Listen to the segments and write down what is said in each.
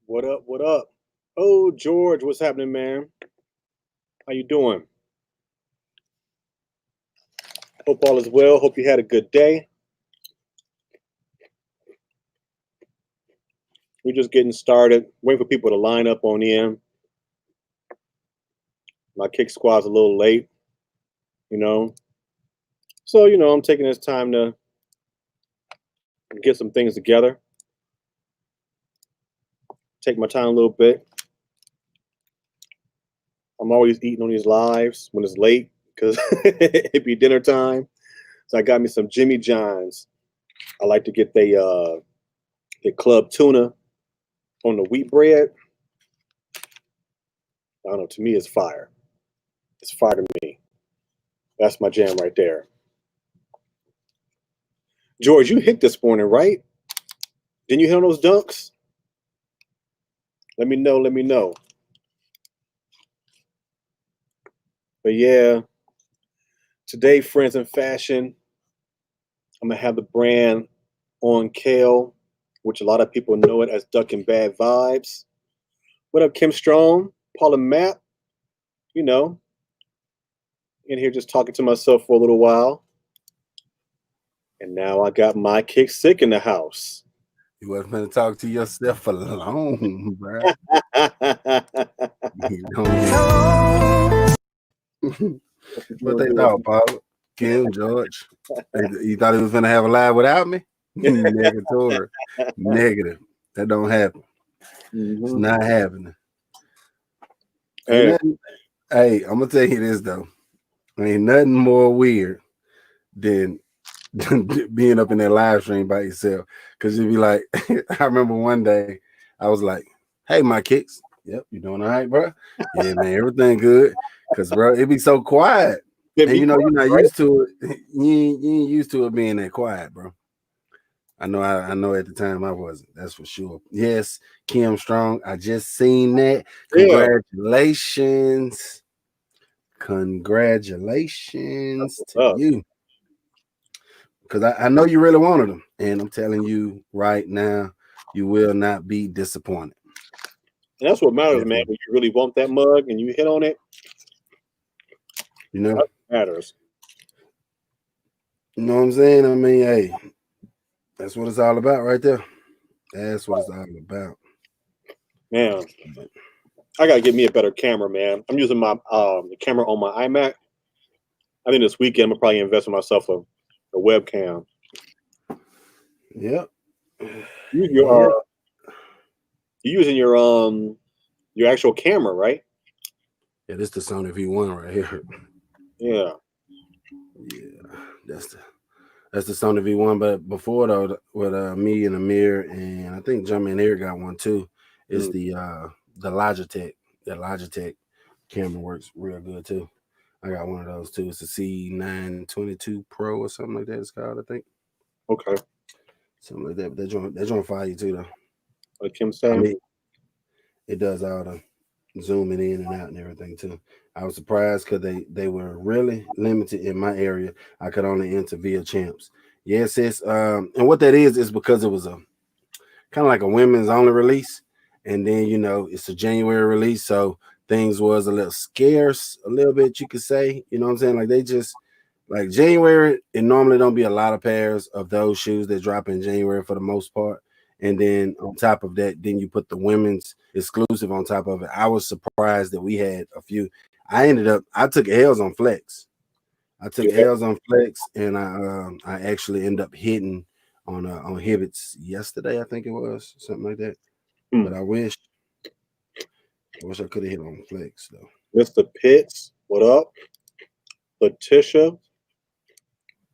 What up? What up? Oh, George, what's happening, man? How you doing? Hope all is well. Hope you had a good day. We're just getting started. Waiting for people to line up on in. My Kik Squad's a little late, you know. So, I'm taking this time to get some things together. Take my time a little bit. I'm always eating on these lives when it's late because it be dinner time. So I got me some Jimmy John's. I like to get the club tuna on the wheat bread. I don't know. To me, it's fire. It's fire to me. That's my jam right there. George, you hit this morning, right? Didn't you hit on those dunks? Let me know. Let me know. But yeah, today, friends in fashion, I'm gonna have the brand OnKel, which a lot of people know it as Duckin Bad Vibes. What up, Kim Strong, Paula Mapp? You know, in here just talking to myself for a little while. And now I got my Kick Sick in the house. You wasn't gonna talk to yourself alone, bro. What they thought, Paul? Kim, George. You thought he was gonna have a live without me? Negative. Negative. That don't happen. It's not happening. Hey. Hey, I'm gonna tell you this though. Ain't nothing more weird than being up in that live stream by yourself. Cause you'd be like, I remember one day I was like, hey, my kicks. Yep, you doing all right, bro? Yeah, man, everything good. Cause bro, it be so quiet. And you're not used to it. You ain't used to it being that quiet, bro. I know at the time I wasn't. That's for sure. Yes, Kim Strong. I just seen that. Congratulations. Congratulations to you. Because I know you really wanted them. And I'm telling you right now, you will not be disappointed. And that's what matters, man. When you really want that mug and you hit on it, that matters. You know what I'm saying? I mean, hey, that's what it's all about right there. That's what it's all about. Man, I gotta get me a better camera, man. I'm using my the camera on my iMac. I think this weekend I'm probably invest in myself a webcam. Yep. You're using your actual camera, right? Yeah, this is the Sony V1 right here. Yeah. Yeah, that's the Sony V1. But before though, with me and Amir and I think Jummy and Eric got one too. Is the Logitech. That Logitech camera works real good too. I got one of those too. It's a C922 Pro or something like that. It's called, I think. Okay. Something like that. But that joint fire too though. Like Kim saying, I mean, it does all the zooming in and out and everything too. I was surprised because they were really limited in my area. I could only enter via Champs. Yes, it's and what that is because it was a kind of like a women's only release, and then it's a January release, so things was a little scarce, a little bit you could say. You know what I'm saying? Like they just like January, it normally don't be a lot of pairs of those shoes that drop in January for the most part. And then on top of that, then you put the women's exclusive on top of it. I was surprised that we had a few. I took L's on Flex. And I actually ended up hitting on Hibbits yesterday. I think it was something like that. But I wish I could have hit on Flex though. Mr. Pitts, what up? Letitia,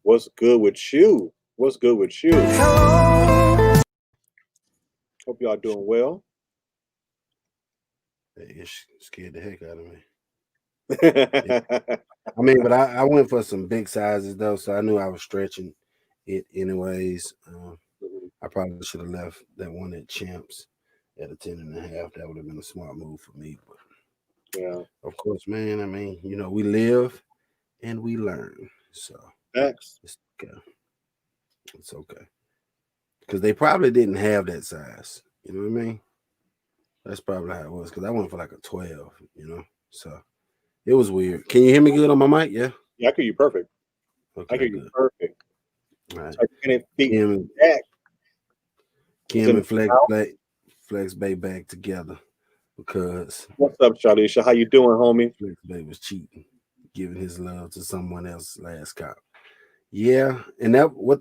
what's good with you? What's good with you? Hope y'all doing well. It scared the heck out of me. I mean, but I went for some big sizes though, so I knew I was stretching it anyways. I probably should have left that one at Champs at a 10.5. That would have been a smart move for me. But yeah, of course, man. I mean, we live and we learn. So X. It's okay. It's okay. Because they probably didn't have that size. You know what I mean? That's probably how it was because I went for like a 12, So it was weird. Can you hear me good on my mic? Yeah. Yeah, I hear you perfect. I Okay, hear you good. perfect. All right. So feet Kim, back is Kim in the and house. Flex Bay back together because What's up, Charlisha? How you doing, homie? Flex Bay was cheating, giving his love to someone else last cop. Yeah, and that was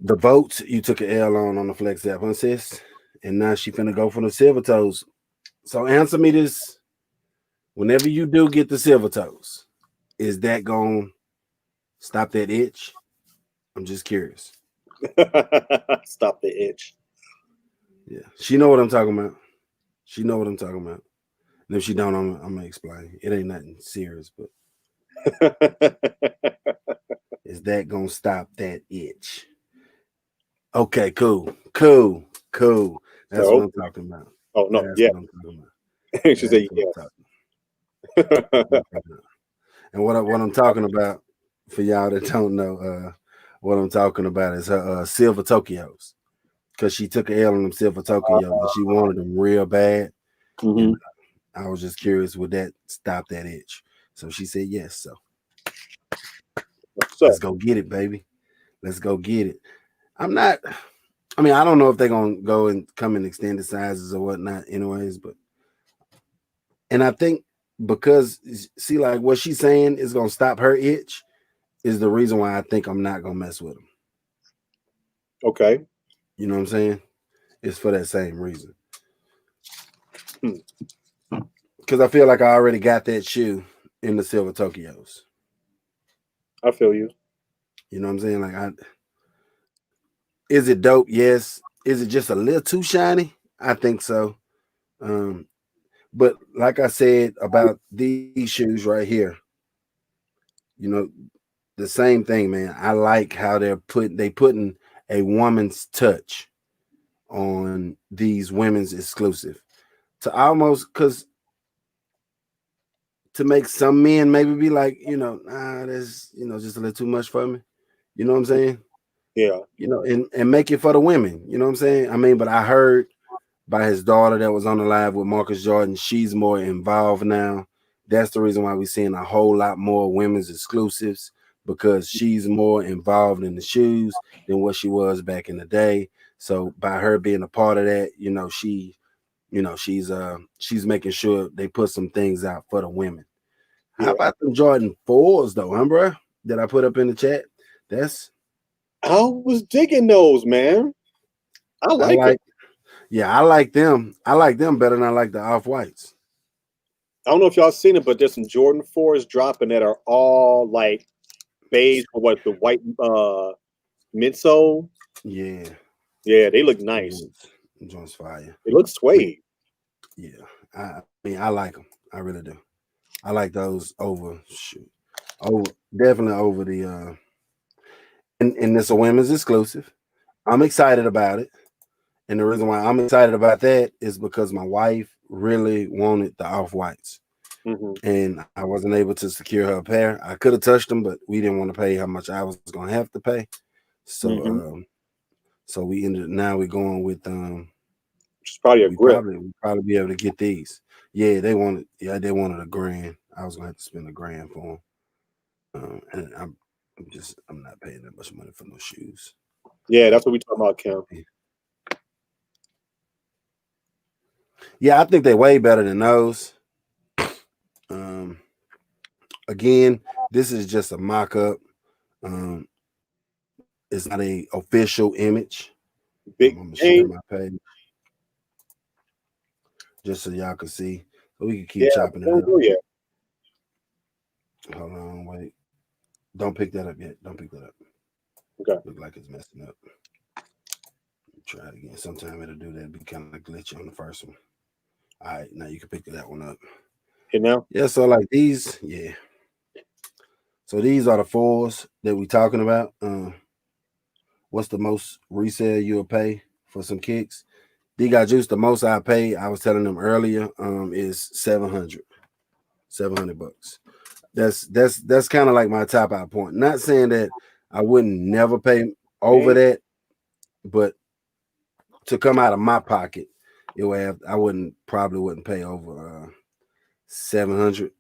the votes you took an L on the Flex app, huh, sis? And now she finna go for the silver toes. So answer me this: whenever you do get the silver toes, is that gonna stop that itch? I'm just curious. Stop the itch. Yeah, she know what I'm talking about. She know what I'm talking about. And if she don't, I'm gonna explain. It ain't nothing serious, but is that gonna stop that itch? Okay, cool. That's what So, I'm talking about. oh no, That's yeah. what I'm talking about. She said That's what I'm yes. talking. That's what I'm talking about. And what I'm talking about for y'all that don't know, what I'm talking about is her silver Tokyos because she took a L on them silver Tokyos and she wanted them real bad. hmm And I was just curious, would that stop that itch? So she said yes. So What's up? let's go get it, baby. Let's go get it. I'm not. I mean, I don't know if they're gonna go and come in extended sizes or whatnot, anyways. But and I think because see, like what she's saying is gonna stop her itch is the reason why I think I'm not gonna mess with them. Okay. You know what I'm saying? It's for that same reason. Hmm. Because I feel like I already got that shoe in the silver Tokyos. I feel you. You know what I'm saying? Like, is it dope? Yes. Is it just a little too shiny? I think so. Um, but like I said about these shoes right here, you know, the same thing, man. I like how they putting a woman's touch on these women's exclusive to almost because to make some men maybe be like, nah, that's just a little too much for me. You know what I'm saying? Yeah. And make it for the women. You know what I'm saying? I mean, but I heard by his daughter that was on the live with Marcus Jordan, she's more involved now. That's the reason why we're seeing a whole lot more women's exclusives because she's more involved in the shoes than what she was back in the day. So by her being a part of that, she's making sure they put some things out for the women. How Yeah. about them Jordan 4s though, huh, bro? That I put up in the chat. That's I was digging those, man. I I like them. like yeah, I like them. I like them better than I like the off-whites. I don't know if y'all seen it, but there's some Jordan 4s dropping that are all like beige or what the white midsole. Yeah. Yeah, they look Them nice. joints, them joints fire. They look I mean, suede. yeah. I mean, I like them. I really do. I like those over definitely over the and it's a women's exclusive. I'm excited about it. And the reason why I'm excited about that is because my wife really wanted the off whites. hmm And I wasn't able to secure her a pair. I could have touched them, but we didn't want to pay how much I was gonna have to pay. So hmm so we ended now we're going with Which is probably a grip. we probably be able to get these. They wanted a grand. I was gonna have to spend a grand for them. And I'm not paying that much money for no shoes. Yeah, that's what we talking about, Kim. Yeah, I think they're way better than those. Um, again, this is just a mock-up. It's not a official image. Big I'm gonna share game. my page just so y'all can see. So we can keep Yeah, chopping we it don't up. go yet. Hold on, wait. Don't pick that up yet. Don't pick that up. Okay. Look like it's messing up. Try it again. Sometime it'll do that. It'll be kind of glitchy on the first one. All right, now you can pick that one up. Okay, now. Yeah, so like these, yeah. So these are the fours that we talking about. What's the most resale you'll pay for some kicks? D got juice. The most I pay, I was telling them earlier, is 700 bucks. That's kind of like my top out point. Not saying that I wouldn't never pay over Hey, that, but to come out of my pocket, it would have, I probably wouldn't pay over $700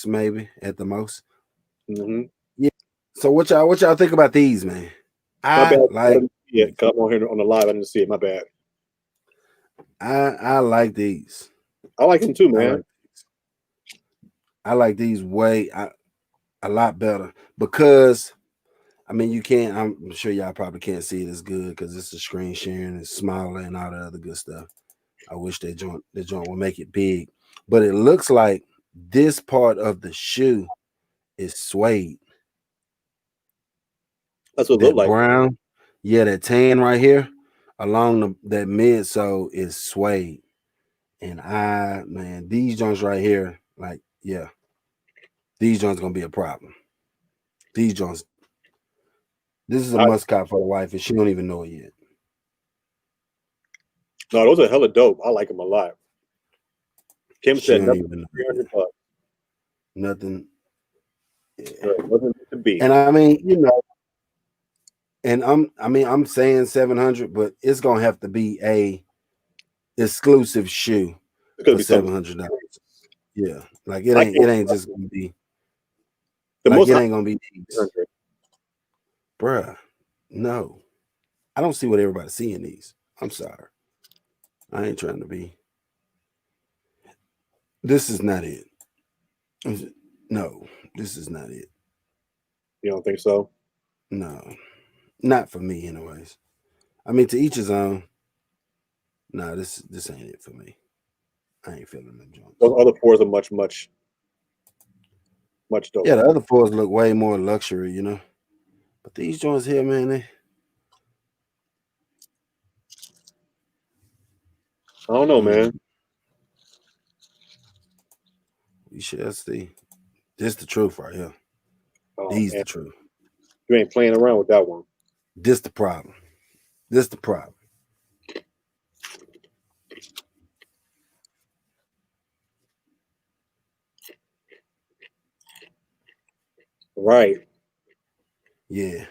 maybe at the most. Mm-hmm. Yeah. So what y'all think about these, man? My bad. I I like didn't see it. Come on here on the live. I didn't see it. My bad. I like these. I like him too, I man. like I like these a lot better because I mean you can't. I'm sure y'all probably can't see it as good because it's a screen sharing, it's smaller and all the other good stuff. I wish the joint will make it big, but it looks like this part of the shoe is suede. That's what it looked That like. brown, yeah, that tan right here along that midsole is suede. And man, these joints right here, like, yeah, these joints gonna be a problem. These joints, this is a I, must cop for the wife, and she don't even know it yet. no, those are hella dope. I like them a lot. Kim She said don't nothing even know it yet. $300. Nothing. Yeah. Right, wasn't meant to be. And I mean, and I'm saying 700, but it's gonna have to be a exclusive shoe It's gonna for be something. $700. Yeah, like I it can't. ain't just gonna be The like most it high ain't gonna be these, 300. bruh. No, I don't see what everybody's seeing these. I'm sorry, I ain't trying to be. This is not it. No, this is not it. You don't think so? No, not for me, anyways. I mean, to each his own. No, this ain't it for me. I ain't feeling them joints. Those other fours are much dope. Yeah, the other fours look way more luxury, But these joints here, man, I don't know, man. we shall see. This the truth right here. Oh These man, the truth. you ain't playing around with that one. This the problem. This the problem. Right. Yeah.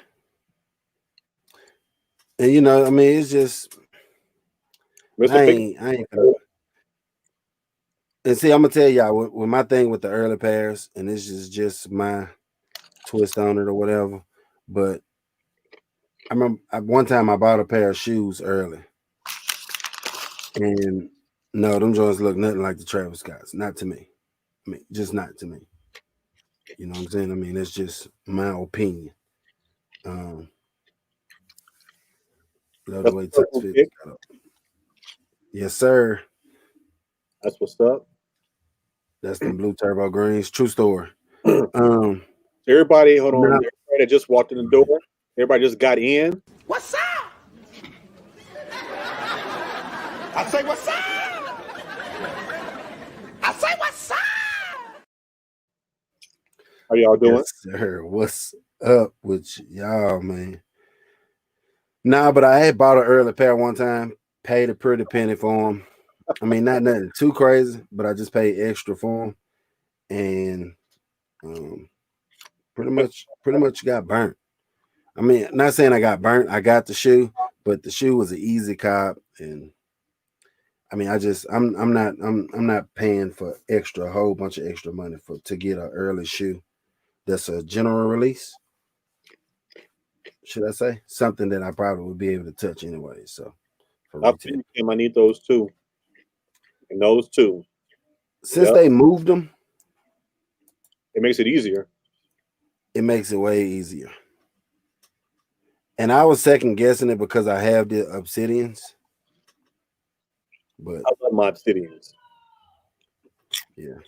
And I mean, it's just Mr. Pick. I ain't gonna, and see, I'm gonna tell y'all with my thing with the early pairs, and this is just my twist on it or whatever. But I remember one time I bought a pair of shoes early, and no, them joints look nothing like the Travis Scotts. Not to me. I mean, just not to me. You know what I'm saying? I mean, that's just my opinion. Love the That's way what's Tux up, Fitness Pick. got up. Yes, sir. That's what's up. That's them blue turbo greens. True story. Um, Everybody, hold on. now, Everybody that just walked in the door. Everybody just got in. What's up? I say what's up? I say what's up? How y'all doing? yes, sir. What's up with y'all, man? Nah, but I had bought an early pair one time, paid a pretty penny for them. I mean, not nothing too crazy, but I just paid extra for them, and pretty much got burnt. I mean, not saying I got burnt. I got the shoe, but the shoe was an easy cop, and I mean, I'm not paying for a whole bunch of extra money to get an early shoe that's a general release. Should I say something that I probably would be able to touch anyway? So for I retail, Kim, I need those too. And those two. since Yep. they moved them, It makes it easier. it makes it way easier. And I was second guessing it because I have the obsidians, but I love my obsidians. yeah,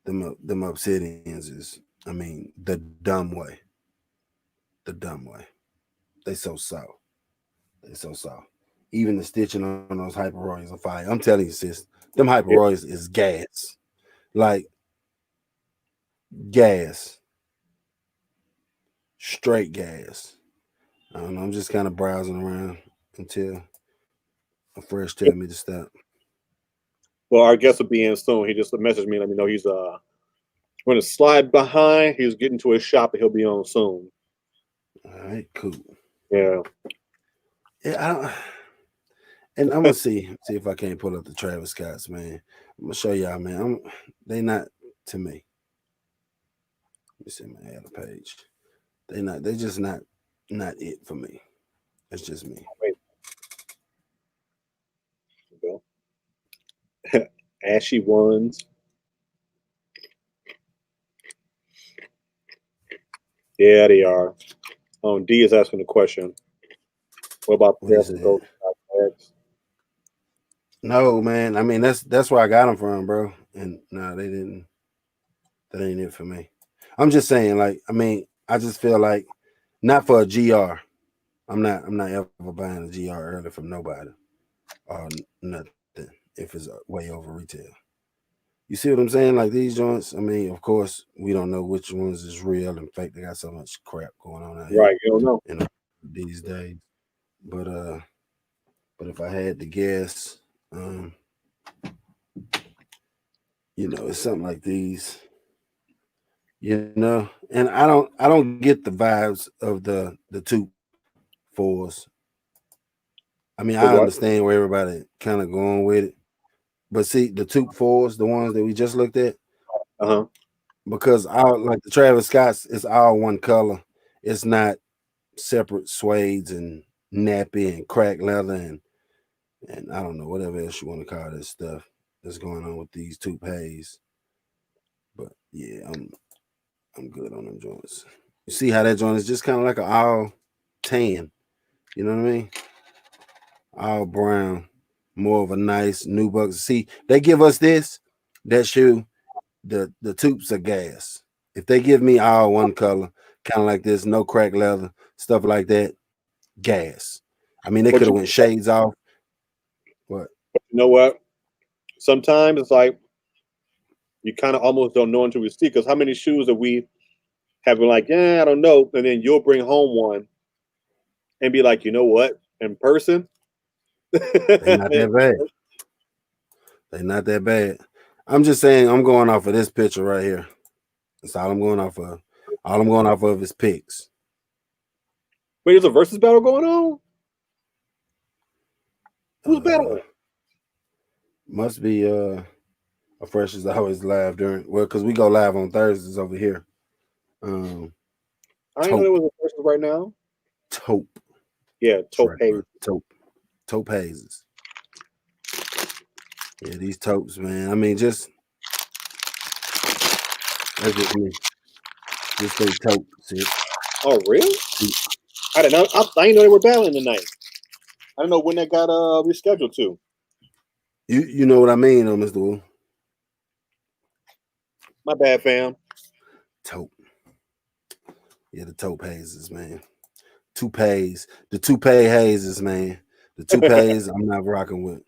them obsidians is, I mean, the dumb way. The dumb way. They so soft. They so soft. Even the stitching on those hyper royals are fire. I'm telling you, sis, them hyper Yeah. royals is gas. Like gas. Straight gas. I don't know. I'm just kind of browsing around until a fresh tell me to stop. Well, our guest will be in soon. He just messaged me. Let me know he's going to slide behind. He's getting to his shop and he'll be on soon. All right, cool. Yeah. Yeah, And I'm gonna see if I can't pull up the Travis Scotts, man. I'm gonna show y'all, man. They not to me. Let me see my other page. They just not it for me. It's just me. Wait. Go. Ashy ones. Yeah, they are. D is asking the question. What about the What he pair from said. Gold X? No, man. I mean, that's where I got them from, bro. And no, they didn't. That ain't it for me. I'm just saying, like, I mean, I just feel like not for a GR. I'm not ever buying a GR early from nobody or nothing if it's way over retail. You see what I'm saying? Like these joints, I mean, of course, we don't know which ones is real. In fact, they got so much crap going on out here, Right, you don't know. These days. But if I had to guess, it's something like these. And I don't get the vibes of the two fours. I mean, The I what? understand where everybody kind of going with it. But see, the two fours, the ones that we just looked at, because like the Travis Scott's, it's all one color. It's not separate suedes and nappy and crack leather and I don't know whatever else you want to call this stuff that's going on with these toupees. But yeah, I'm good on them joints. You see how that joint is just kind of like an all tan. You know what I mean? All brown, more of a nice new buck. See, they give us this, that shoe, the tubes are gas. If they give me all one color, kind of like this, no crack leather, stuff like that, gas. I mean, they could have went shades off. What? You know what? Sometimes it's like you kind of almost don't know until we see. Because how many shoes have we have been like, yeah, I don't know, and then you'll bring home one and be like, you know what? In person, They not that bad. They not that bad. I'm just saying, I'm going off of this picture right here. That's all I'm going off of. All I'm going off of is pics. Wait, there's a versus battle going on? Who's battling? Must be a Fresh is always live because we go live on Thursdays over here. I didn't know there was a versus right now. Taupe. Yeah, Taupe Haze. Taupe Hazes. Yeah, these taupes, man. I mean, that's just me. Just say taupe. See? Oh, really? I didn't know. I didn't know they were battling tonight. I don't know when that got rescheduled to. You know what I mean, though, Mr. Wu. My bad, fam. Taupe. Yeah, the Taupe Hazes, man. Toupees. The toupee hazes, man. The toupees I'm not rocking with.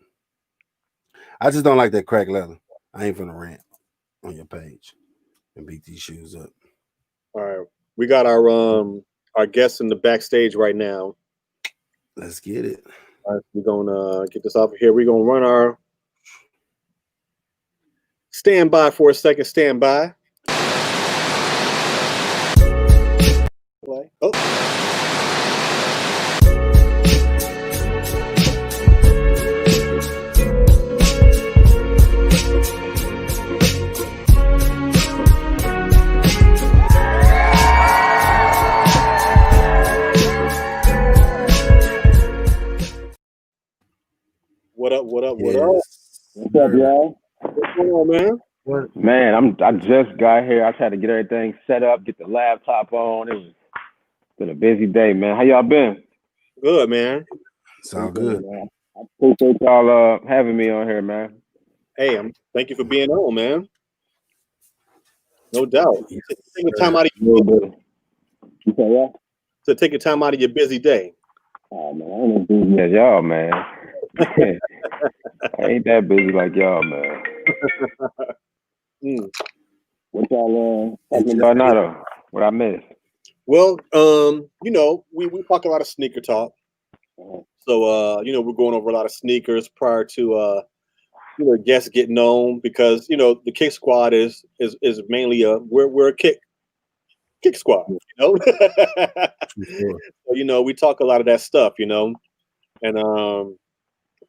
I just don't like that crack leather. I ain't finna rant on your page and beat these shoes up. All right. We got our guests in the backstage right now. Let's get it. All right, we're gonna get this off of here. We're gonna run our stand by for a second. Stand by. Oh. What up? What up? What up? What's up, y'all? What's going on, man? What? Man, I just got here. I tried to get everything set up, get the laptop on. It's been a busy day, man. How y'all been? Good, man. Sound good. Man. I appreciate y'all having me on here, man. Hey, thank you for being on, man. No doubt. Take time out of your You say what? to take your time out of your busy day. Oh man, I ain't as busy as y'all, man. I ain't that busy like y'all, man. What y'all talking about now, though? What I missed? Well, we talk a lot of sneaker talk. So we're going over a lot of sneakers prior to guests getting on because the Kik Squad is mainly we're a Kik Squad, So, we talk a lot of that stuff, and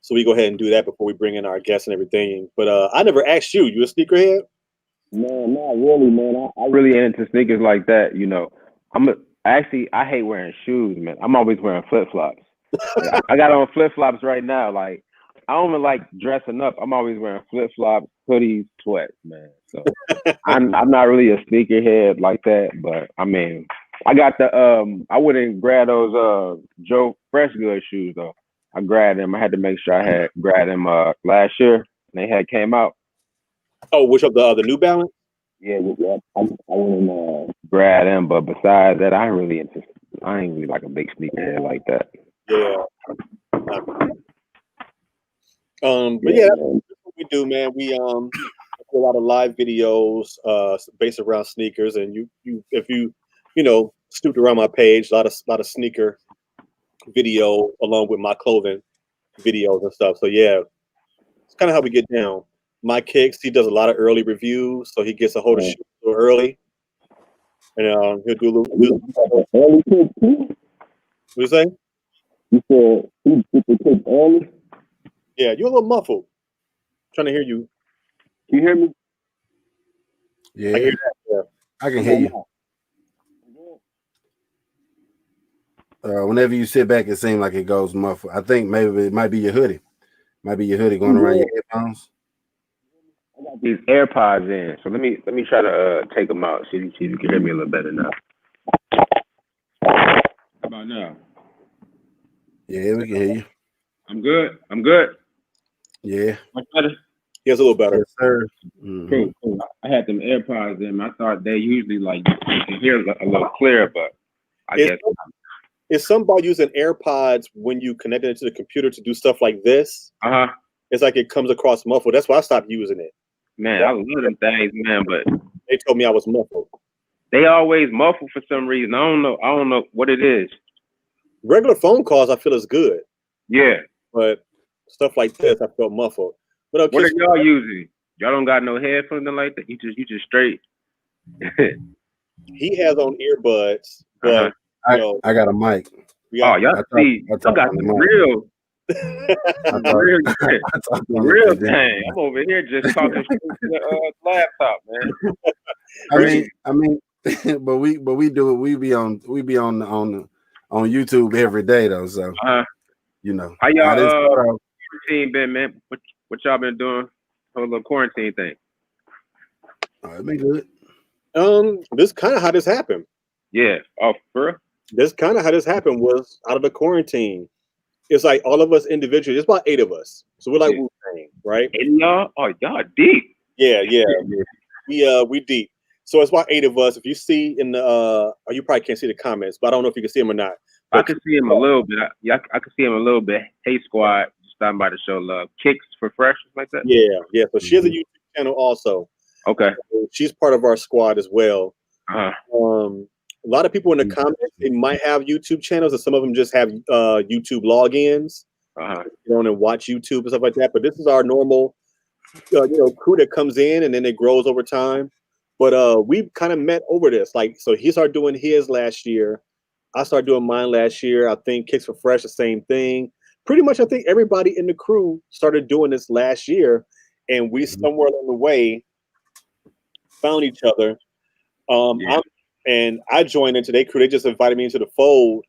So we go ahead and do that before we bring in our guests and everything. But I never asked you. You a sneakerhead? No, not really, man. I really ain't into sneakers like that. You know, actually I hate wearing shoes, man. I'm always wearing flip flops. I got on flip flops right now. Like I don't even like dressing up. I'm always wearing flip flops, hoodies, sweats, man. So I'm not really a sneakerhead like that. But I mean, I got the I wouldn't grab those Joe Fresh Good shoes though. I grabbed them. I had to make sure I had grabbed them last year. They had came out. Oh, which of the New Balance? Yeah. I wouldn't grab them, but besides that, I ain't really like a big sneakerhead like that. Yeah. But yeah, that's what we do, man. We do a lot of live videos based around sneakers, and if you snooped around my page, a lot of sneaker video along with my clothing videos and stuff. So yeah, it's kind of how we get down. My Kicks, he does a lot of early reviews, so he gets a hold of shit a little early, and he'll do a little early kids too. What you say? You said he get the kids early. Yeah, you're a little muffled. Trying to hear you. Can you hear me? Yeah, I hear that. Yeah. I can hear you. Whenever you sit back, it seems like it goes muffled. I think maybe it might be your hoodie. Might be your hoodie going around your headphones. I got these AirPods in, so let me try to take them out. See if you can hear me a little better now. How about now? Yeah, we can hear you. I'm good. Yeah. Much better? Yes, a little better. Yes, sir. Mm-hmm. Cool. I had them AirPods in. I thought they usually like you can hear a little clearer, but I guess it's something about using AirPods when you connect it to the computer to do stuff like this. It's like it comes across muffled. That's why I stopped using it. Man, I love them things, man, but they told me I was muffled. They always muffle for some reason. I don't know what it is. Regular phone calls I feel is good. Yeah. But stuff like this I felt muffled. But what are y'all using? Y'all don't got no headphones like that? You just straight. He has on earbuds, but I got a mic. Y'all got some real real thing. I'm over here just talking to the laptop, man. I mean, but we do it. We be on YouTube every day though. So you know. How y'all routine been, man? What y'all been doing? Whole little quarantine thing. It's been good. This kind of how this happened. Yeah. Oh, for real? This kind of how this happened was out of the quarantine. It's like all of us individually. It's about 8 of us, so we're like Wu-Tang, right? 8 of y'all? Oh, y'all deep. Yeah. We deep. So it's about 8 of us. If you see in the, you probably can't see the comments, but I don't know if you can see them or not. But I can see him a little bit. I can see him a little bit. Hey, squad, just stopping by to show love. Kicks for fresh, like that. Yeah. So she has a YouTube channel also. Okay. So she's part of our squad as well. A lot of people in the comments, they might have YouTube channels, and some of them just have YouTube logins. You know, and watch YouTube and stuff like that. But this is our normal, crew that comes in, and then it grows over time. But we kind of met over this. Like, so he started doing his last year. I started doing mine last year. I think Kicks for Fresh, the same thing. Pretty much, I think everybody in the crew started doing this last year, and we somewhere along the way found each other. I joined into their crew. They just invited me into the fold,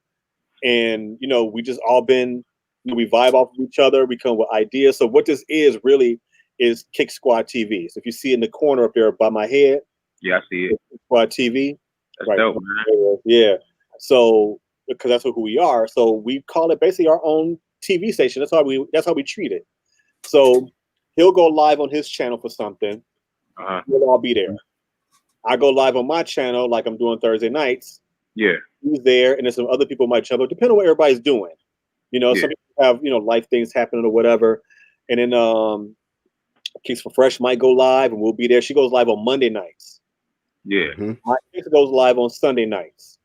and we just all been, we vibe off of each other. We come with ideas. So what this is really is Kik Squad TV. So if you see in the corner up there by my head, I see it. Kik Squad TV. That's dope, man. Yeah. So because that's who we are. So we call it basically our own TV station. That's how we treat it. So he'll go live on his channel for something. We'll all be there. I go live on my channel like I'm doing Thursday nights. Yeah. He's there, and then some other people might jump up, depending on what everybody's doing. Some people have, life things happening or whatever. And then Kicks for Fresh might go live, and we'll be there. She goes live on Monday nights. Yeah. My Kicks goes live on Sunday nights.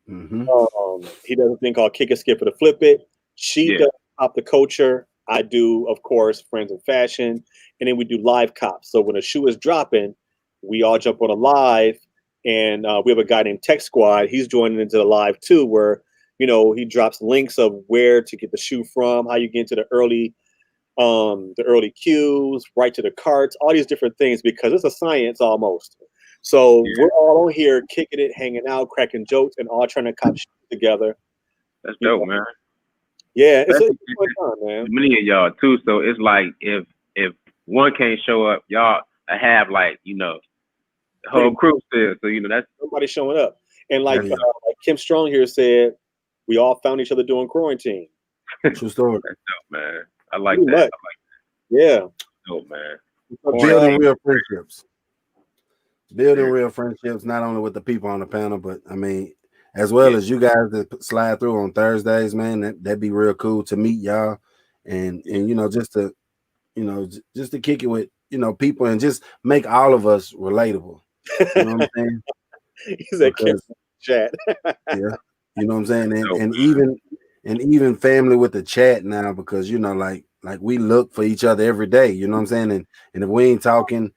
He does a thing called Kick and Skip for the Flip It. She does Pop the Culture. I do, of course, Friends in Fashion. And then we do Live Cops. So when a shoe is dropping, we all jump on a live, and we have a guy named Tech Squad. He's joining into the live too, where he drops links of where to get the shoe from, how you get into the early cues, right to the carts, all these different things, because it's a science almost. So we're all on here kicking it, hanging out, cracking jokes, and all trying to cop shoes together. That's dope, man. Yeah, it's a fun time, man. Many of y'all too. So it's like if one can't show up, y'all have like the whole crew still. So that's somebody showing up. And like Kim Strong here said, we all found each other during quarantine. True story. That's dope, man. I like that. Yeah. Dope, man. Building real friendships. Building real friendships, not only with the people on the panel, but I mean, as well as you guys that slide through on Thursdays, man. That'd be real cool to meet y'all, and just to kick it with people and just make all of us relatable. You know what I'm saying? He's a chat. Yeah, you know what I'm saying, and even family with the chat now, because like we look for each other every day. You know what I'm saying, and if we ain't talking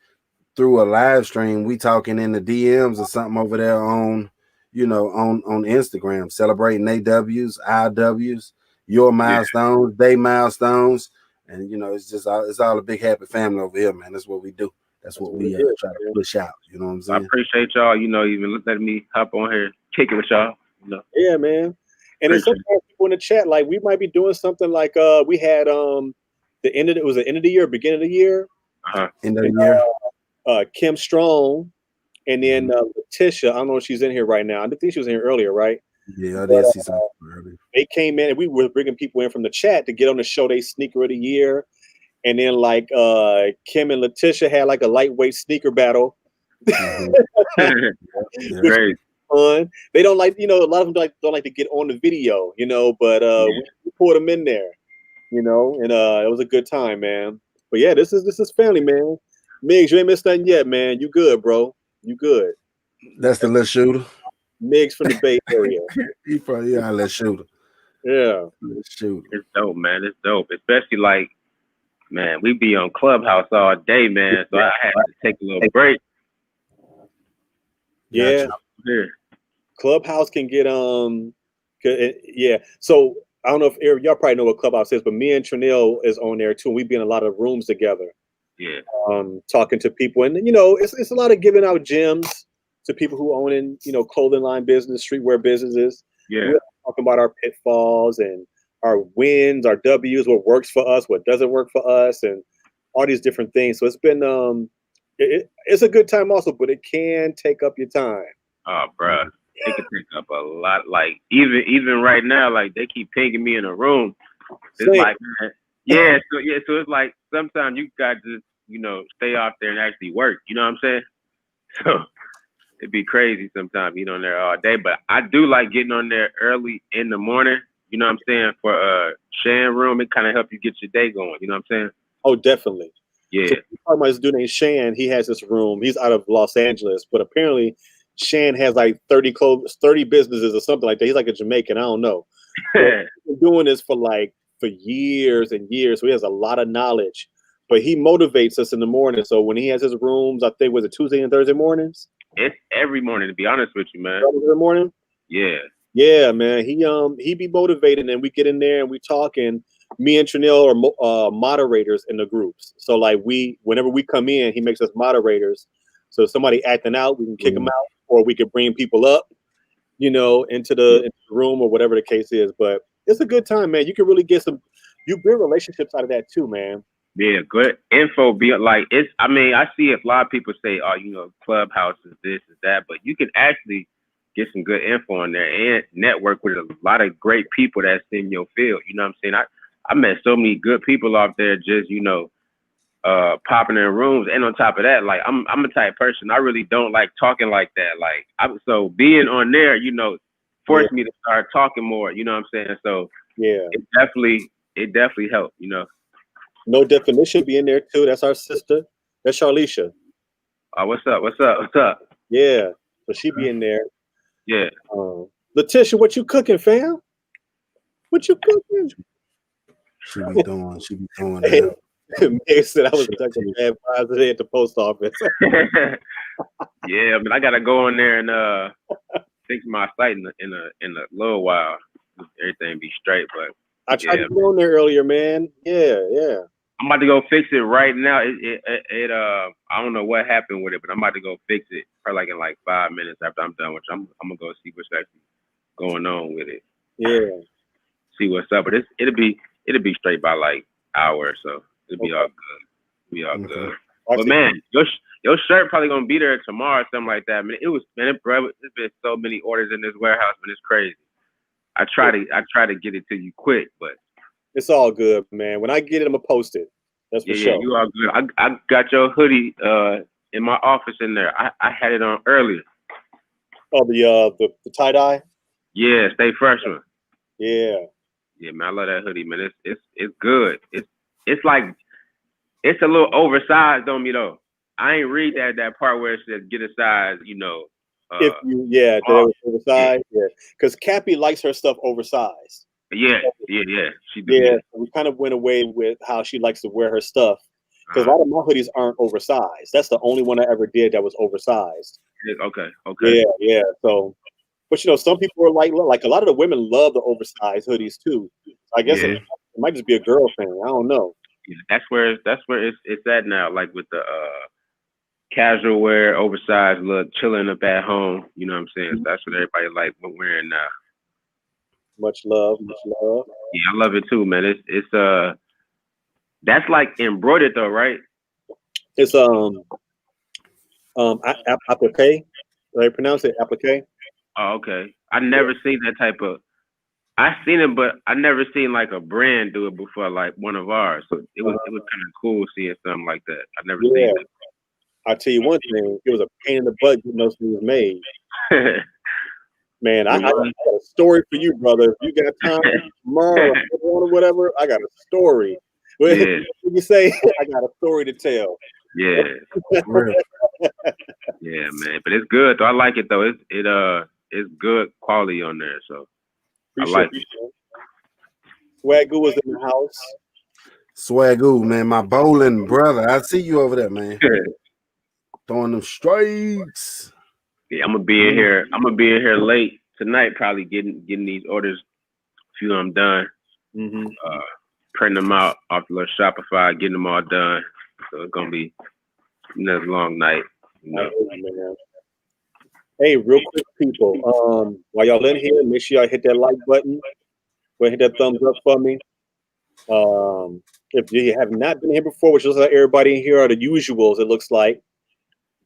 through a live stream, we talking in the DMs or something over there on Instagram, celebrating their W's, our W's, your milestones, they milestones, and it's all a big happy family over here, man. That's what we do. That's what we try to push out. You know what I'm saying? I appreciate y'all. Even letting me hop on here, kick it with y'all. Yeah, man. And then sometimes people in the chat, like we might be doing something like we had the end of the year, beginning of the year. End of the year. Kim Strong, and then Letitia. I don't know if she's in here right now. I think she was in here earlier, right? Yeah, I did see something earlier. They came in and we were bringing people in from the chat to get on the show. They sneaker of the year, and then like Kim and Letitia had like a lightweight sneaker battle. Great. Fun. They don't like, a lot of them don't like to get on the video, but we put them in there, and it was a good time, man. But yeah, this is family, man. Miggs, you ain't missed nothing yet, man. You good, bro. You good. That's the little shooter. Miggs from the Bay Area. He probably a little shooter. Yeah. Little shooter. It's dope, man. It's dope. Especially like, man, we be on Clubhouse all day, man. So I had to take a little break. Yeah. Clubhouse can get yeah. So I don't know if y'all probably know what Clubhouse is, but me and Traneil is on there too. We be in a lot of rooms together. Yeah. Talking to people, and it's a lot of giving out gems to people who own in clothing line business, streetwear businesses. Yeah. We're talking about our pitfalls and our wins, our W's, what works for us, what doesn't work for us, and all these different things. So it's been it's a good time also, but it can take up your time. Oh, bro. It can take up a lot. Like even right now, like they keep pinging me in a room. It's like, man, so it's like sometimes you got to just stay out there and actually work. You know what I'm saying? So it'd be crazy sometimes on there all day. But I do like getting on there early in the morning. You know what I'm saying? For Shan room, it kind of help you get your day going. You know what I'm saying? Oh, definitely. Yeah. So talking about this dude named Shan. He has this room. He's out of Los Angeles, but apparently Shan has like 30 businesses or something like that. He's like a Jamaican. I don't know. He's been doing this for years and years. So he has a lot of knowledge. But he motivates us in the morning. So when he has his rooms, I think was it Tuesday and Thursday mornings? It's every morning, to be honest with you, man. Every morning? Yeah. Yeah, man. He be motivated, and we get in there and we talk, and me and Traneil are moderators in the groups. So like whenever we come in, he makes us moderators. So if somebody acting out, we can kick them out, or we could bring people up, into the room or whatever the case is. But it's a good time, man. You can really get you build relationships out of that too, man. Yeah, good info. Be like I see a lot of people say, oh, Clubhouse is this, is that, but you can actually get some good info on there and network with a lot of great people that's in your field. You know what I'm saying? I met so many good people out there just, popping in rooms. And on top of that, like I'm a type of person, I really don't like talking like that. Like so being on there, forced me to start talking more, you know what I'm saying? So yeah, it definitely helped, No Definition be in there too. That's our sister. That's Charlisha. What's up? Yeah. So she be in there. Yeah. Letitia, what you cooking, fam? What you cooking? She be doing that. Meg said I was Duckin Bad Vibes today at the post office. Yeah, I mean I gotta go in there and fix my site in a little while. everything be straight. But I tried to get on there earlier, man. Yeah. I'm about to go fix it right now. I don't know what happened with it, but I'm about to go fix it probably like in like 5 minutes after I'm done, which I'm gonna go see what's actually going on with it. Yeah. See what's up, but it'll be straight by like hour or so. It'll be all good. It'll be all good. But man, your shirt probably gonna be there tomorrow or something like that. Man, there's been so many orders in this warehouse, man, it's crazy. I try to get it to you quick, but it's all good, man. When I get it, I'm gonna post it. That's for sure. Yeah, you all good. I got your hoodie in my office in there. I had it on earlier. Oh, the tie dye. Yeah, stay fresh one. Yeah. Yeah, man, I love that hoodie, man. It's good. It's like it's a little oversized on me though. I ain't read that part where it says get a size, if you that it was oversized, because Cappy likes her stuff oversized. Yeah. She do. Yeah, we kind of went away with how she likes to wear her stuff because a lot of my hoodies aren't oversized. That's the only one I ever did that was oversized. Okay. Yeah. So, but some people are like a lot of the women love the oversized hoodies too. I guess it might just be a girl thing. I don't know. Yeah, that's where it's at now. Like with the casual wear, oversized look, chilling up at home. You know what I'm saying? So that's what everybody like wearing now. Much love. Yeah, I love it too, man. It's that's like embroidered though, right? It's applique. Did I pronounce it applique? Oh, okay. I never seen that type of. I seen it, but I never seen like a brand do it before, like one of ours. So it was kind of cool seeing something like that. I never seen it. I'll tell you one thing. It was a pain in the butt getting those things made. Man, I got a story for you, brother. If you got time tomorrow or whatever, I got a story. Yeah. You say I got a story to tell. Yeah. Yeah, man. But it's good though. I like it though. It's good quality on there. So I like it. Swagoo was in the house. Swagoo, man, my bowling brother. I see you over there, man. Throwing them straights. Yeah, I'm gonna be in here. I'm gonna be in here late tonight, probably getting these orders. A few of them done. Printing them out off the little Shopify, getting them all done. So it's gonna be another long night. Hey, real quick, people. While y'all in here, make sure y'all hit that like button. Go ahead, hit that thumbs up for me. If you have not been here before, which looks like everybody in here are the usuals, it looks like.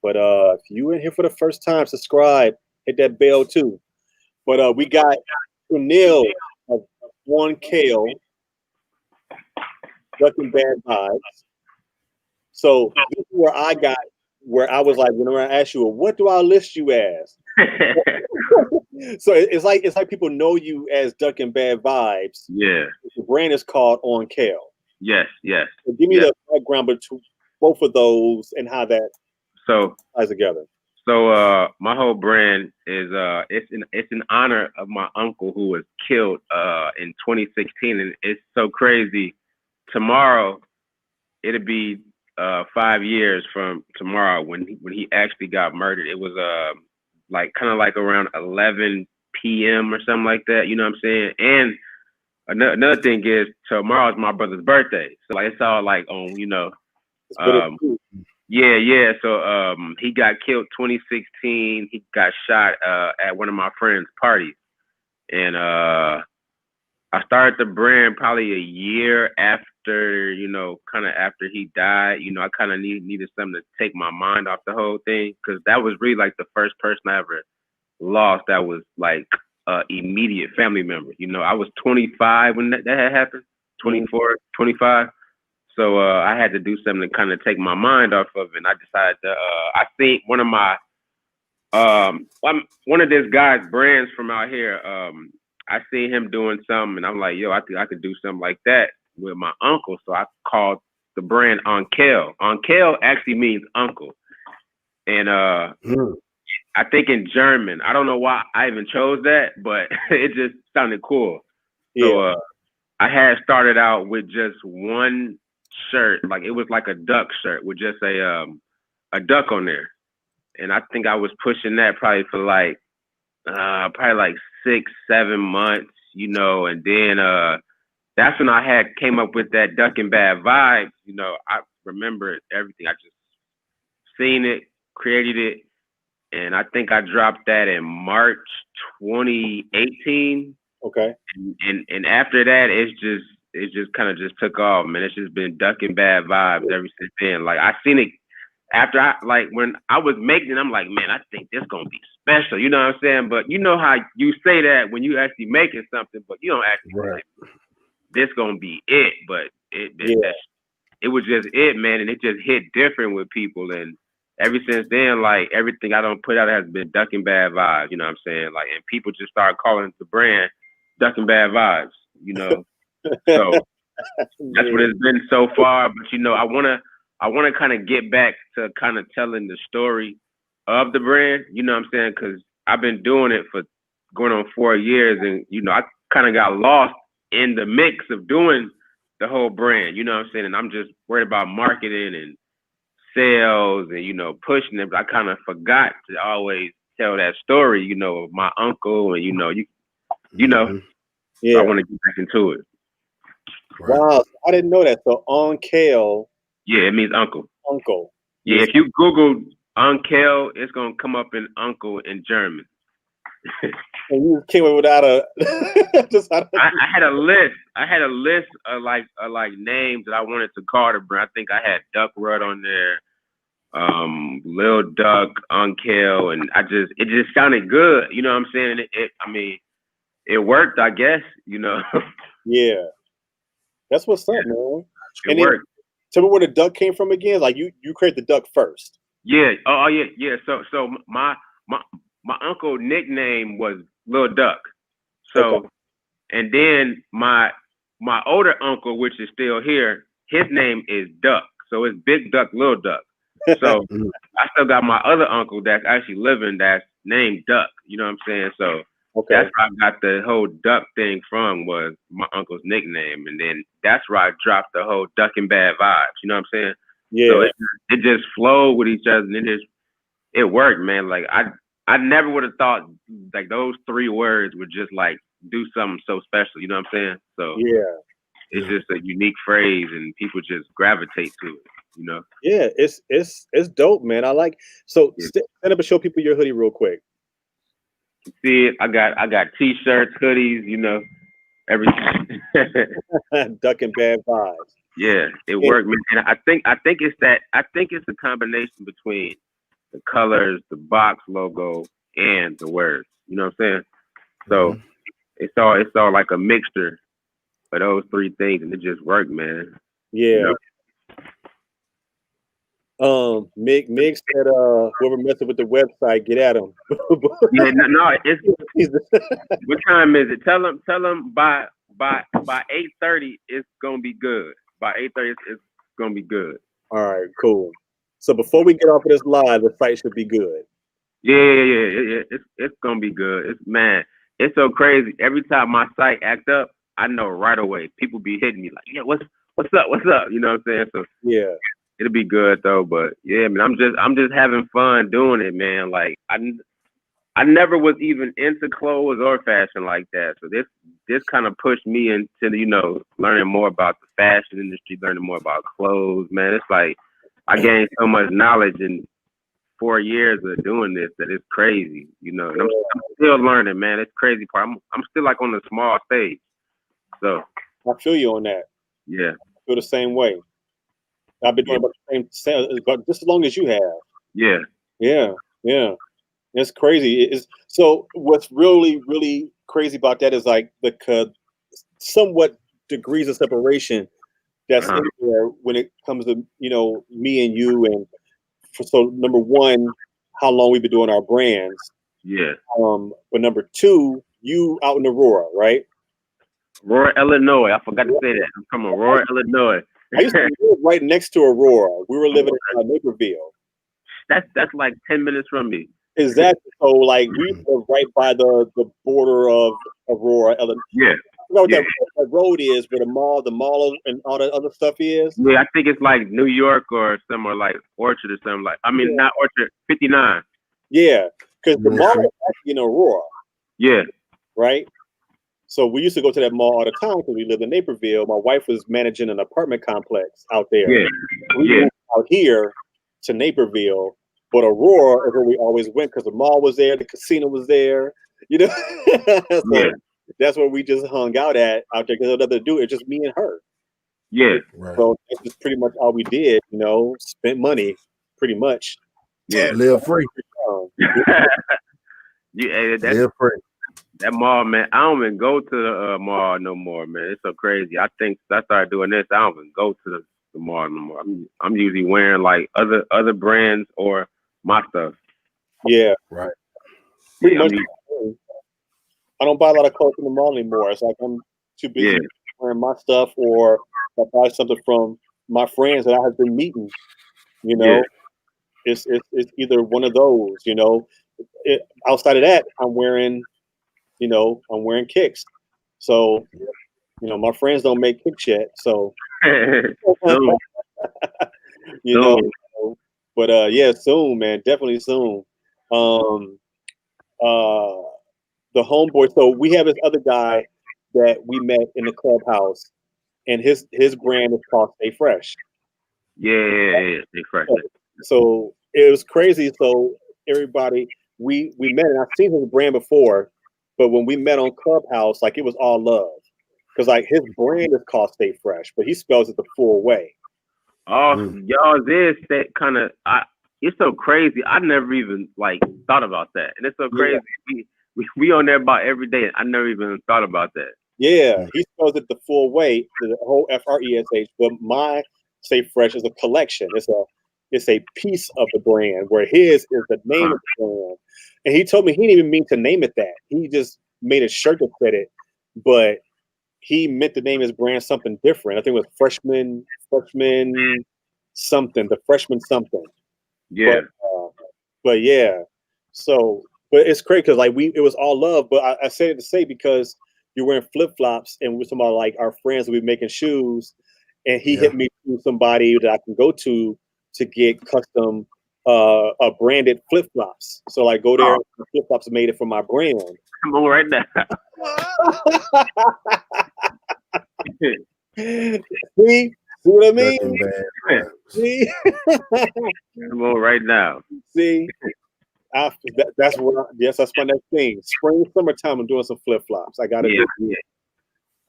But if you in here for the first time, subscribe, hit that bell too. But we got Traneil of OnKel, Duckin Bad Vibes. So this is where I was like, whenever I asked you, well, what do I list you as? So it's like people know you as Duckin Bad Vibes. Yeah. The brand is called OnKel. Yes. So give me the background between both of those and how that ties together. So my whole brand is it's in honor of my uncle who was killed in 2016, and it's so crazy. Tomorrow it'll be 5 years from tomorrow when he actually got murdered. It was like kind of like around 11 p.m. or something like that. You know what I'm saying? And another thing is tomorrow is my brother's birthday, so like it's all like on Yeah. So he got killed 2016. He got shot at one of my friend's parties, and I started the brand probably a year after, kind of after he died. I kind of needed something to take my mind off the whole thing, because that was really like the first person I ever lost that was like immediate family member. I was 25 when that had happened, 24, 25. So I had to do something to kind of take my mind off of it. And I decided to, I think one of this guy's brands from out here, I seen him doing something, and I'm like, yo, I think I could do something like that with my uncle. So I called the brand OnKel. OnKel actually means uncle. And I think in German, I don't know why I even chose that, but it just sounded cool. Yeah. So I had started out with just one shirt, like it was like a duck shirt with just a duck on there. And I think I was pushing that probably for like 6-7 months, you know, and then that's when I came up with that Duckin Bad Vibes. You know, I remember everything. I just seen it, created it, and I think I dropped that in March 2018. Okay. And after that, it just kind of just took off, man. It's just been Duckin Bad Vibes ever since then. Like I seen it after when I was making it, I'm like, man, I think this gonna be special. You know what I'm saying? But you know how you say that when you actually making something, but you don't actually Right. say this gonna be it. But it was just it, man, and it just hit different with people. And ever since then, like everything I don't put out has been Duckin Bad Vibes. You know what I'm saying? Like, and people just start calling the brand Duckin Bad Vibes. You know, so that's what it's been so far. But you know, I wanna kind of get back to kind of telling the story of the brand. You know what I'm saying? Because I've been doing it for going on 4 years, and you know, I kind of got lost in the mix of doing the whole brand. You know what I'm saying? And I'm just worried about marketing and sales and, you know, pushing it. But I kind of forgot to always tell that story, you know, of my uncle and, you know, Yeah. So I want to get back into it. Right. Wow, I didn't know that. So OnKel, Yeah, it means uncle. uncle. Yeah, if you Google OnKel, it's gonna come up in uncle in German. And you came up without a just out of, I had a list. I had a list of like names that I wanted to call the brand. I think I had Duck Rud on there, Lil Duck, OnKel, and it just sounded good. You know what I'm saying? It worked, I guess. You know. yeah. That's what's up, man. It worked. Tell me where the duck came from again. Like you create the duck first. Yeah. Oh yeah, yeah. So my uncle nickname was Lil Duck. So Okay. and then my older uncle, which is still here, his name is Duck. So it's Big Duck, Lil Duck. So I still got my other uncle that's actually living that's named Duck. You know what I'm saying? So Okay. that's where I got the whole Duck thing from, was my uncle's nickname. And then that's where I dropped the whole Duckin Bad Vibes. You know what I'm saying? Yeah. So it just flowed with each other, and it worked, man. Like I never would have thought like those 3 words would just like do something so special. You know what I'm saying? So yeah. it's just a unique phrase, and people just gravitate to it. You know? Yeah. It's dope, man. I like. So stand up and show people your hoodie real quick. See it? I got T-shirts, hoodies, you know, everything. Duckin Bad Vibes. Yeah, it worked, man. And I think it's a combination between the colors, the box logo, and the words. You know what I'm saying? So it's all like a mixture of those 3 things, and it just worked, man. Yeah. You know? Mig said, whoever messing with the website, get at him. Yeah, no, what time is it? Tell them by 8:30 it's gonna be good. By 8:30 it's gonna be good. All right, cool. So before we get off of this live, the site should be good. Yeah. It's gonna be good. It's so crazy. Every time my site act up, I know right away. People be hitting me like, yeah, what's up? You know what I'm saying? So yeah, it'll be good though. But yeah, man, I'm just having fun doing it, man. Like I never was even into clothes or fashion like that. So this kind of pushed me into, you know, learning more about the fashion industry, learning more about clothes, man. It's like I gained so much knowledge in 4 years of doing this that it's crazy, you know. And I'm still learning, man. It's crazy part. I'm still like on the small stage. So I feel you on that. yeah. I feel the same way. I've been doing about the same, but just as long as you have. Yeah. Yeah. It's crazy. So what's really, really crazy about that is like the somewhat degrees of separation that's in there when it comes to, you know, me and you. And so number one, how long we've been doing our brands. Yeah. But number 2, you out in Aurora, right? Aurora, Illinois. I forgot to say that. I'm from Aurora, Illinois. I used to live right next to Aurora. We were living in Naperville. That's like 10 minutes from me. Exactly. So like we were right by the border of Aurora, Illinois. Yeah. I know what that road is where the mall and all that other stuff is. Yeah, I think it's like New York or somewhere like Orchard or something like. I mean, not Orchard, 59. Yeah, because the mall is actually in Aurora. Yeah. Right. So we used to go to that mall all the time because we lived in Naperville. My wife was managing an apartment complex out there. Yeah, We yeah, moved out here to Naperville, but Aurora is where we always went because the mall was there, the casino was there, you know. So yeah, that's where we just hung out at out there because there's nothing to do. It's just me and her. yeah, Right. So that's just pretty much all we did, you know, spent money pretty much. yeah. Live free. Um, Hey, Live free. that mall, man. I don't even go to the mall no more, man. It's so crazy. I think I started doing this. I don't even go to the mall no more. I'm usually wearing like other brands or my stuff. yeah, Right. pretty Yeah, much. I don't buy a lot of clothes in the mall anymore. It's like I'm too busy yeah, wearing my stuff, or I buy something from my friends that I have been meeting. You yeah. know, it's either one of those. You know, outside of that, I'm wearing kicks. So you know, my friends don't make kicks yet. So so, you know, so, but yeah, soon, man, definitely soon. Um, uh, the homeboy. So we have this other guy that we met in the clubhouse, and his brand is called Stay Fresh. yeah. Stay fresh. So it was crazy. So everybody, we met, and I've seen his brand before, but when we met on Clubhouse, like it was all love, because like his brand is called Stay Fresh, but he spells it the full way. Oh, Mm. y'all is that kind of. It's so crazy. I never even like thought about that, and it's so Yeah, crazy. We on there about every day. I never even thought about that. yeah, Mm. he spells it the full way, the whole FRESH. But my Stay Fresh is a collection. It's a piece of the brand, where his is the name Huh. of the brand. And he told me he didn't even mean to name it that. He just made a shirt that said it, but he meant to name his brand something different. I think it was freshman something, the freshman something. Yeah. But but yeah, so but it's crazy because like it was all love. But I said it to say because you're wearing flip flops, and we're talking about like our friends will be making shoes, and he Yeah. hit me to somebody that I can go to get custom branded flip flops. So like go there, Oh, the flip flops made it for my brand. come on right now. See what I mean? Duckin Bad Vibes. See, Come on right now. see. That's what. Yes, that's my next thing. Spring, summertime. I'm doing some flip flops. I gotta Yeah, do. yeah,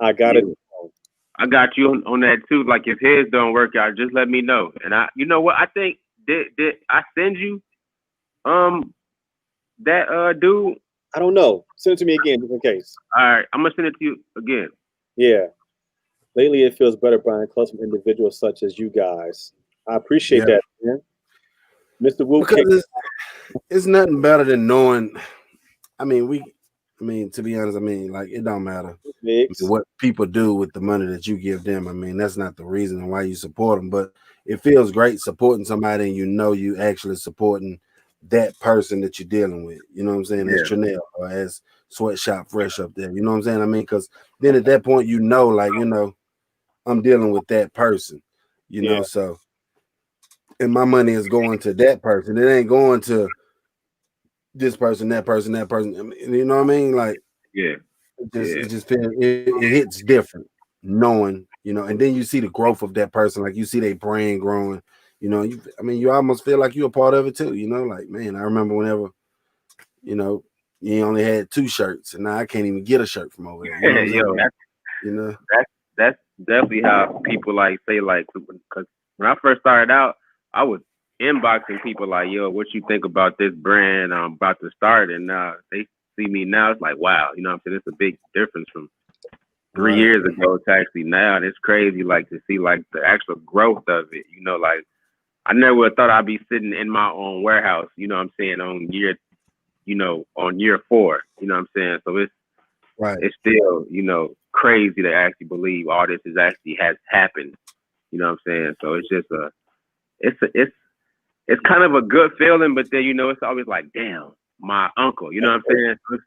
I gotta. yeah. I got you on that too. Like if his don't work out, just let me know. And you know what? I think did I send you that dude? I don't know. Send it to me again, just in case. All right, I'm gonna send it to you again. Yeah. Lately, it feels better buying clothes from individuals such as you guys. I appreciate Yeah. that, man. Mr. Wu Because Kick it's nothing better than knowing. I mean, to be honest, like it don't matter Mix. what people do with the money that you give them. I mean, that's not the reason why you support them, but it feels great supporting somebody and you actually supporting that person that you're dealing with. You know what I'm saying? As Yeah, Traneil or as Sweatshop Fresh up there. You know what I'm saying? I mean, because then at that point, I'm dealing with that person. Yeah. So and my money is going to that person. It ain't going to this person, that person, that person. I mean, you know what I mean? Like yeah, yeah, it just feels it hits different knowing, and then you see the growth of that person, like you see their brain growing, you almost feel like you're a part of it too, like, man, I remember whenever, you only had 2 shirts and now I can't even get a shirt from over there. You know what I'm yo, saying? You know, that's definitely how people like say like because when I first started out, I was inboxing people like, yo, what you think about this brand I'm about to start, and they see me now, it's like, wow, you know what I'm saying? It's a big difference from 3 years ago to actually now, and it's crazy like to see like the actual growth of it. Like I never would have thought I'd be sitting in my own warehouse. You know what I'm saying on year 4. You know what I'm saying? So right. it's still crazy to actually believe all this is actually has happened. You know what I'm saying? So it's just it's kind of a good feeling, but then it's always like, damn, my uncle. You know what I'm saying? So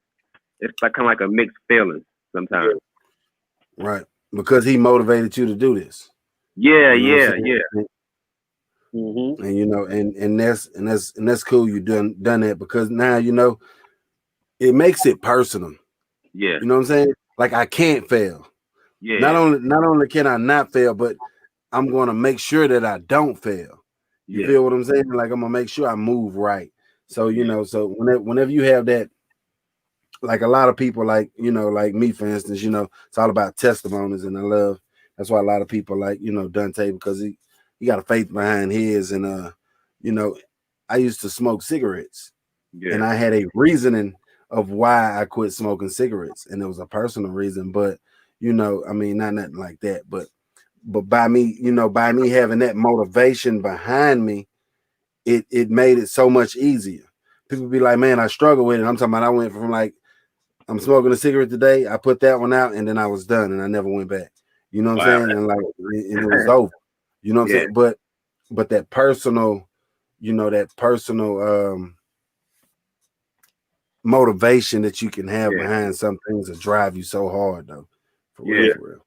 it's like kind of like a mixed feeling sometimes. Right. Because he motivated you to do this. Yeah, You know what I'm yeah, saying? yeah. Mm-hmm. And that's cool. You done that because now it makes it personal. Yeah. You know what I'm saying? like I can't fail. Yeah. Not only can I not fail, but I'm gonna make sure that I don't fail. You feel what I'm saying? Like I'm gonna make sure I move right. So you know, so whenever you have that, like a lot of people, like like me, for instance, it's all about testimonies, and I love that's why a lot of people like Dante, because he got a faith behind his, and I used to smoke cigarettes, and I had a reasoning of why I quit smoking cigarettes, and it was a personal reason, but I mean, not nothing like that, but by me having that motivation behind me, it made it so much easier. People be like, man, I struggle with it. I'm talking about I went from like, I'm smoking a cigarette today, I put that one out, and then I was done, and I never went back. You know what I'm saying? And like, and it was over. You know what I'm saying? But that personal, motivation that you can have behind some things that drive you so hard, though. For real.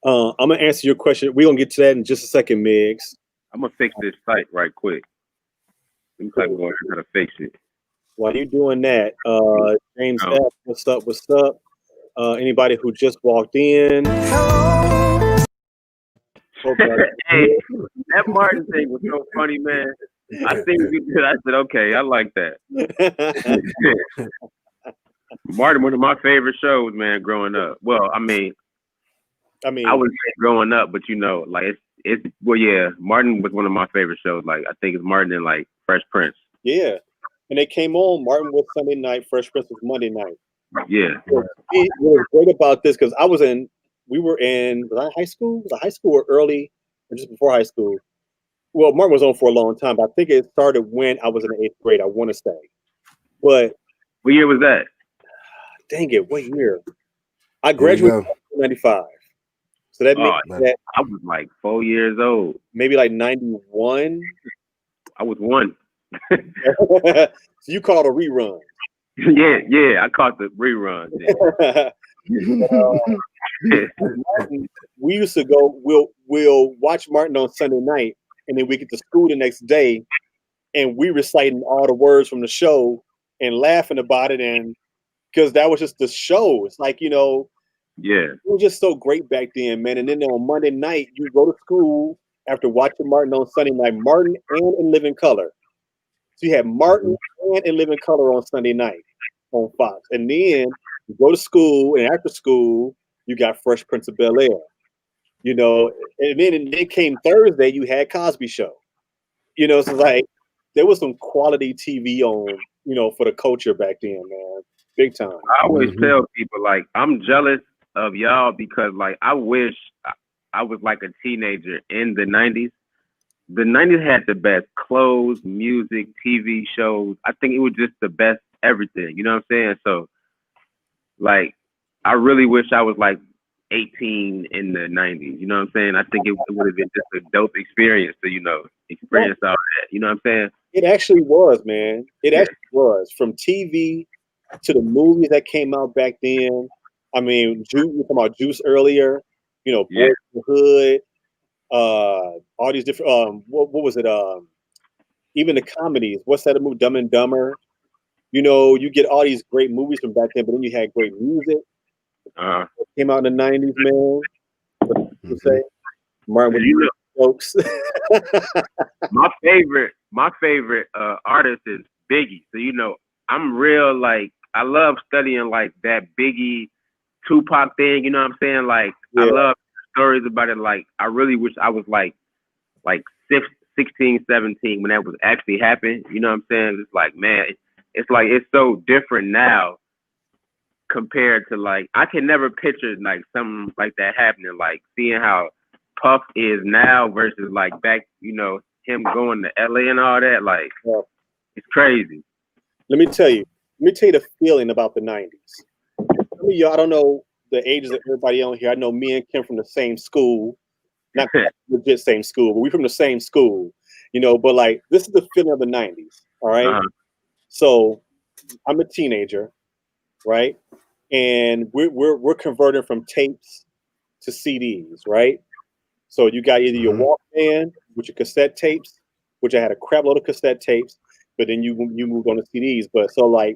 I'm gonna answer your question. We're gonna get to that in just a second, Migs. I'm gonna fix this site right quick. I'm gonna go ahead and try to fix it. While you're doing that, James F, what's up? What's up? Anybody who just walked in. Hello. Hey, that Martin thing was so funny, man. I think I said, okay, I like that. Martin, one of my favorite shows, man, growing up. Well, I mean, I was growing up, but like it's Martin was one of my favorite shows. Like I think it's Martin and like Fresh Prince. Yeah. And they came on. Martin was Sunday night, Fresh Prince was Monday night. Yeah. What was great about this, because we were in, was I high school? Was I high school or early, or just before high school? Well, Martin was on for a long time, but I think it started when I was in the 8th grade, I want to say. But what year was that? Dang it, what year? I graduated in 95. So that means that I was like 4 years old. Maybe like 91. I was 1. So you called a rerun. Yeah, I caught the rerun. We used to go. We'll watch Martin on Sunday night, and then we get to school the next day, and we reciting all the words from the show and laughing about it, and because that was just the show. It's like it was just so great back then, man. And then on Monday night, you go to school after watching Martin on Sunday night, Martin and In Living Color. So you had Martin and In Living Color on Sunday night on Fox. And then you go to school, and after school, you got Fresh Prince of Bel-Air. And then it came Thursday, you had Cosby Show. So like there was some quality TV on, for the culture back then, man. Big time. I always tell people, like, I'm jealous of y'all because, like, I wish I was like a teenager in the 90s. The 90s had the best clothes, music, TV shows. I think it was just the best everything. You know what I'm saying? So, like, I really wish I was like 18 in the 90s. You know what I'm saying? I think it would have been just a dope experience to, experience all that. You know what I'm saying? It actually was, man. It actually was. From TV to the movies that came out back then. I mean, we were talking about Juice earlier. Boys in the Hood. All these different what was it, even the comedies, what's that movie, Dumb and Dumber? You get all these great movies from back then, but then you had great music came out in the 90s, man. What say Martin with you folks. my favorite artist is Biggie. So I'm real, like, I love studying like that Biggie Tupac thing, you know what I'm saying? Like I love stories about it. Like I really wish I was like 16, 17 when that was actually happening. You know what I'm saying? It's like, man, it's like it's so different now compared to, like, I can never picture like something like that happening. Like seeing how Puff is now versus like back, him going to LA and all that. Like it's crazy. Let me tell you the feeling about the 90s. Some of y'all, I don't know the ages of everybody on here. I know me and Kim from the same school. Not legit same school, but we from the same school, but like this is the feeling of the 90s. All right. So I'm a teenager, right? And we're converting from tapes to CDs, right? So you got either your Walkman with your cassette tapes, which I had a crap load of cassette tapes, but then you moved on to CDs. But so like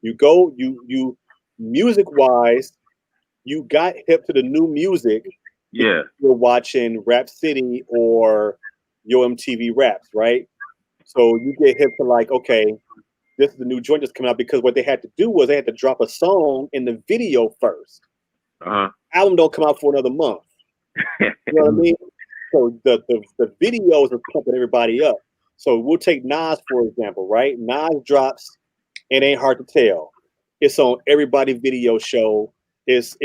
you music wise, you got hip to the new music. Yeah. You're watching Rap City or Yo MTV Raps, right? So you get hip to like, okay, this is the new joint that's coming out, because what they had to do was they had to drop a song in the video first. Album don't come out for another month. You know what I mean? So the videos are pumping everybody up. So we'll take Nas for example, right? Nas drops It Ain't Hard to Tell. It's on everybody's video show. It's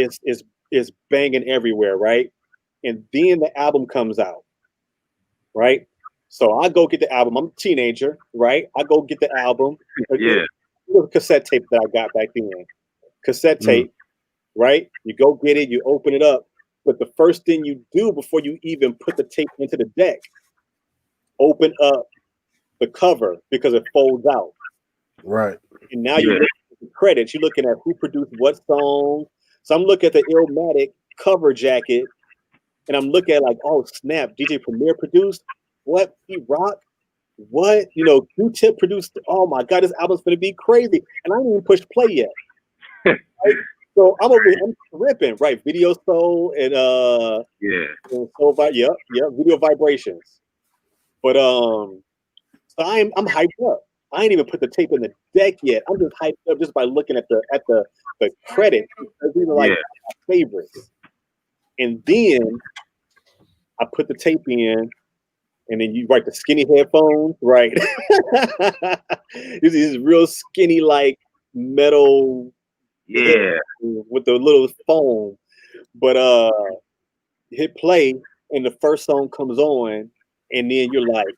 banging everywhere, right? And then the album comes out, right? So I go get the album. I'm a teenager, right? I go get the album. Yeah. Little cassette tape that I got back then. Cassette tape, right? You go get it, you open it up. But the first thing you do before you even put the tape into the deck, open up the cover because it folds out. Right. And now you're looking at the credits. You're looking at who produced what song. So I'm looking at the Illmatic cover jacket, and I'm looking at like, oh snap, DJ Premier produced what? P-Rock? What? You know, Q-Tip produced. Oh my God, this album's gonna be crazy. And I didn't even push play yet. Right? So I'm over here, I'm tripping, right? Video Soul and and Soul Video Vibrations. But so I'm hyped up. I ain't even put the tape in the deck yet. I'm just hyped up just by looking at the credit. These are like my favorites. And then I put the tape in, and then you write the skinny headphones, right? These real skinny, like metal, with the little foam. But hit play, and the first song comes on, and then you're like,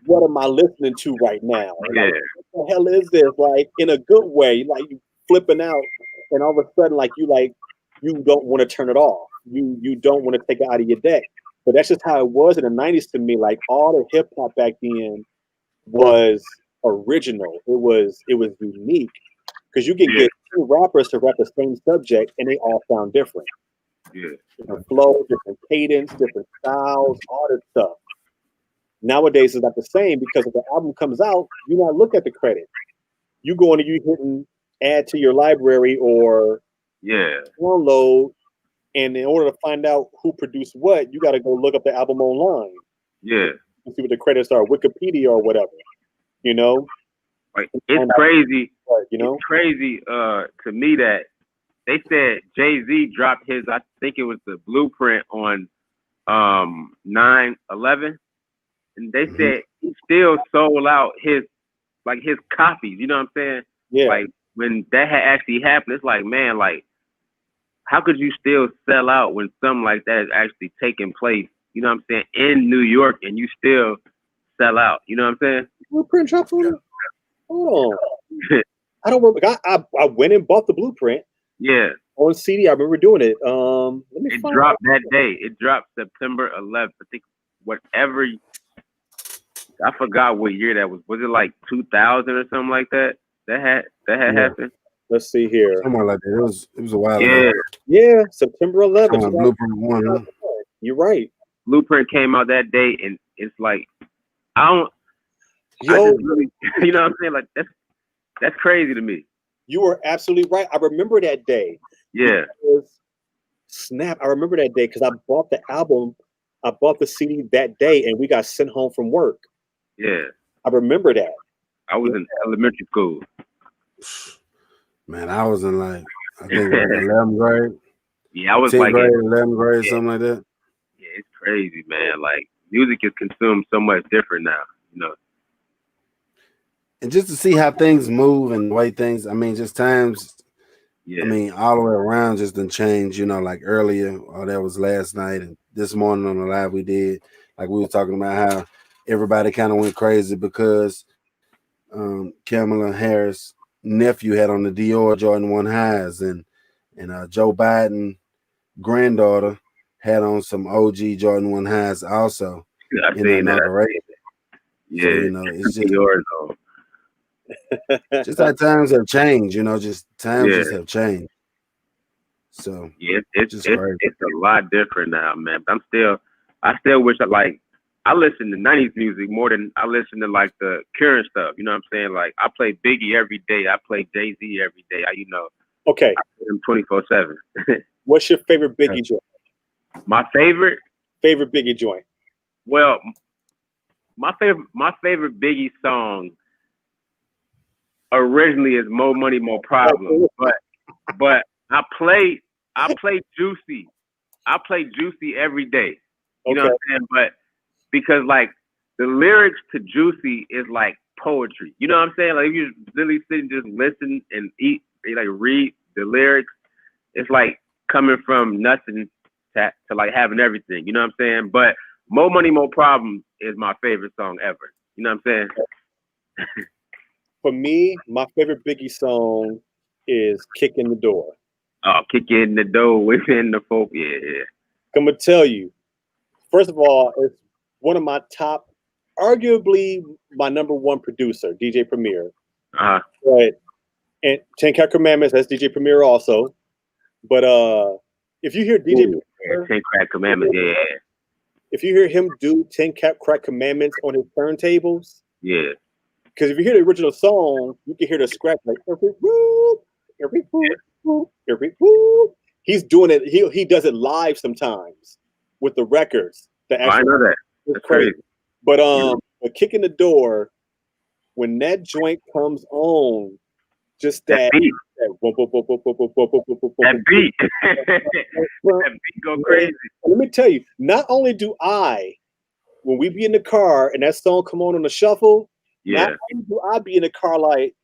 what am I listening to right now? Like, what the hell is this? Like, in a good way, like you flipping out, and all of a sudden, like you don't want to turn it off. You don't want to take it out of your deck. But that's just how it was in the 90s to me. Like all the hip hop back then was original. It was unique. Because you can get two rappers to rap the same subject and they all sound different. Different flow, different cadence, different styles, all this stuff. Nowadays it's not the same, because if the album comes out, you not look at the credit. You go on and you hitting add to your library or download, and in order to find out who produced what, you got to go look up the album online. And see what the credits are, Wikipedia or whatever. You know, like it's crazy. You know, it's crazy to me that they said Jay-Z dropped his. I think it was the Blueprint on 9/11, and they said he still sold out his copies. You know what I'm saying? Yeah. Like when that had actually happened, it's like, man, like how could you still sell out when something like that is actually taking place? You know what I'm saying? In New York, and you still sell out. You know what I'm saying? Blueprint dropped on it. Hold on. I don't remember. I went and bought the Blueprint. Yeah. On CD, I remember doing it. Let me. It dropped that day. It dropped September 11th. I think whatever. I forgot what year that was. Was it like 2000 or something like that? That had happened. Let's see here. Somewhere like that. It was a while ago. Yeah, September 11th. Blueprint 1, huh? You're right. Blueprint came out that day, and it's like I just really, you know what I'm saying? Like that's crazy to me. You were absolutely right. I remember that day. Yeah. Snap! I remember that day because I bought the album. I bought the CD that day, and we got sent home from work. Yeah. I remember that. I was in elementary school. Man, I was in like, I think 11th grade. Yeah, I was 10th like grade, 11th grade, something like that. Yeah, it's crazy, man. Like music is consumed so much different now, you know. And just to see how things move and the way things, I mean, just times, I mean, all the way around just didn't change, you know, like earlier, or that was last night, and this morning on the live we did, like we were talking about how everybody kind of went crazy because Kamala Harris' nephew had on the Dior Jordan 1 highs, and Joe Biden granddaughter had on some OG Jordan 1 highs also in the inauguration. Yeah, so, you know, it's just yours, just how times have changed, you know, just times just have changed. So yeah, it's a lot different now, man. But I still wish I I listen to 90s music more than I listen to like the current stuff. You know what I'm saying? Like I play Biggie every day. I play Jay-Z every day. Okay. I'm 24/7. What's your favorite Biggie joint? My favorite Biggie joint? Well, my favorite Biggie song originally is More Money, More Problems. But I play Juicy. I play Juicy every day. You know what I'm saying? But because like the lyrics to Juicy is like poetry. You know what I'm saying? Like if you really sit and just listen and read the lyrics, it's like coming from nothing to like having everything. You know what I'm saying? But More Money, More Problems is my favorite song ever. You know what I'm saying? For me, my favorite Biggie song is "Kick in the Door." Oh, kick in the door within the folk. Yeah. I'm gonna tell you. First of all, it's one of my top, arguably my number one producer, DJ Premier. But and 10 Cat Commandments, that's DJ Premier also. But if you hear DJ Premier, 10 Crack Commandments, yeah. If you hear him do 10 Crack Commandments on his turntables, yeah. Because if you hear the original song, you can hear the scratch like every whoop, every whoop, whoop, every whoop. He's doing it. He does it live sometimes with the records. I know that. It's crazy. But Kick in the Door, when that joint comes on, just that beat. That beat. That beat go crazy. Let me tell you, not only do I, when we be in the car and that song come on the shuffle, not only do I be in the car like,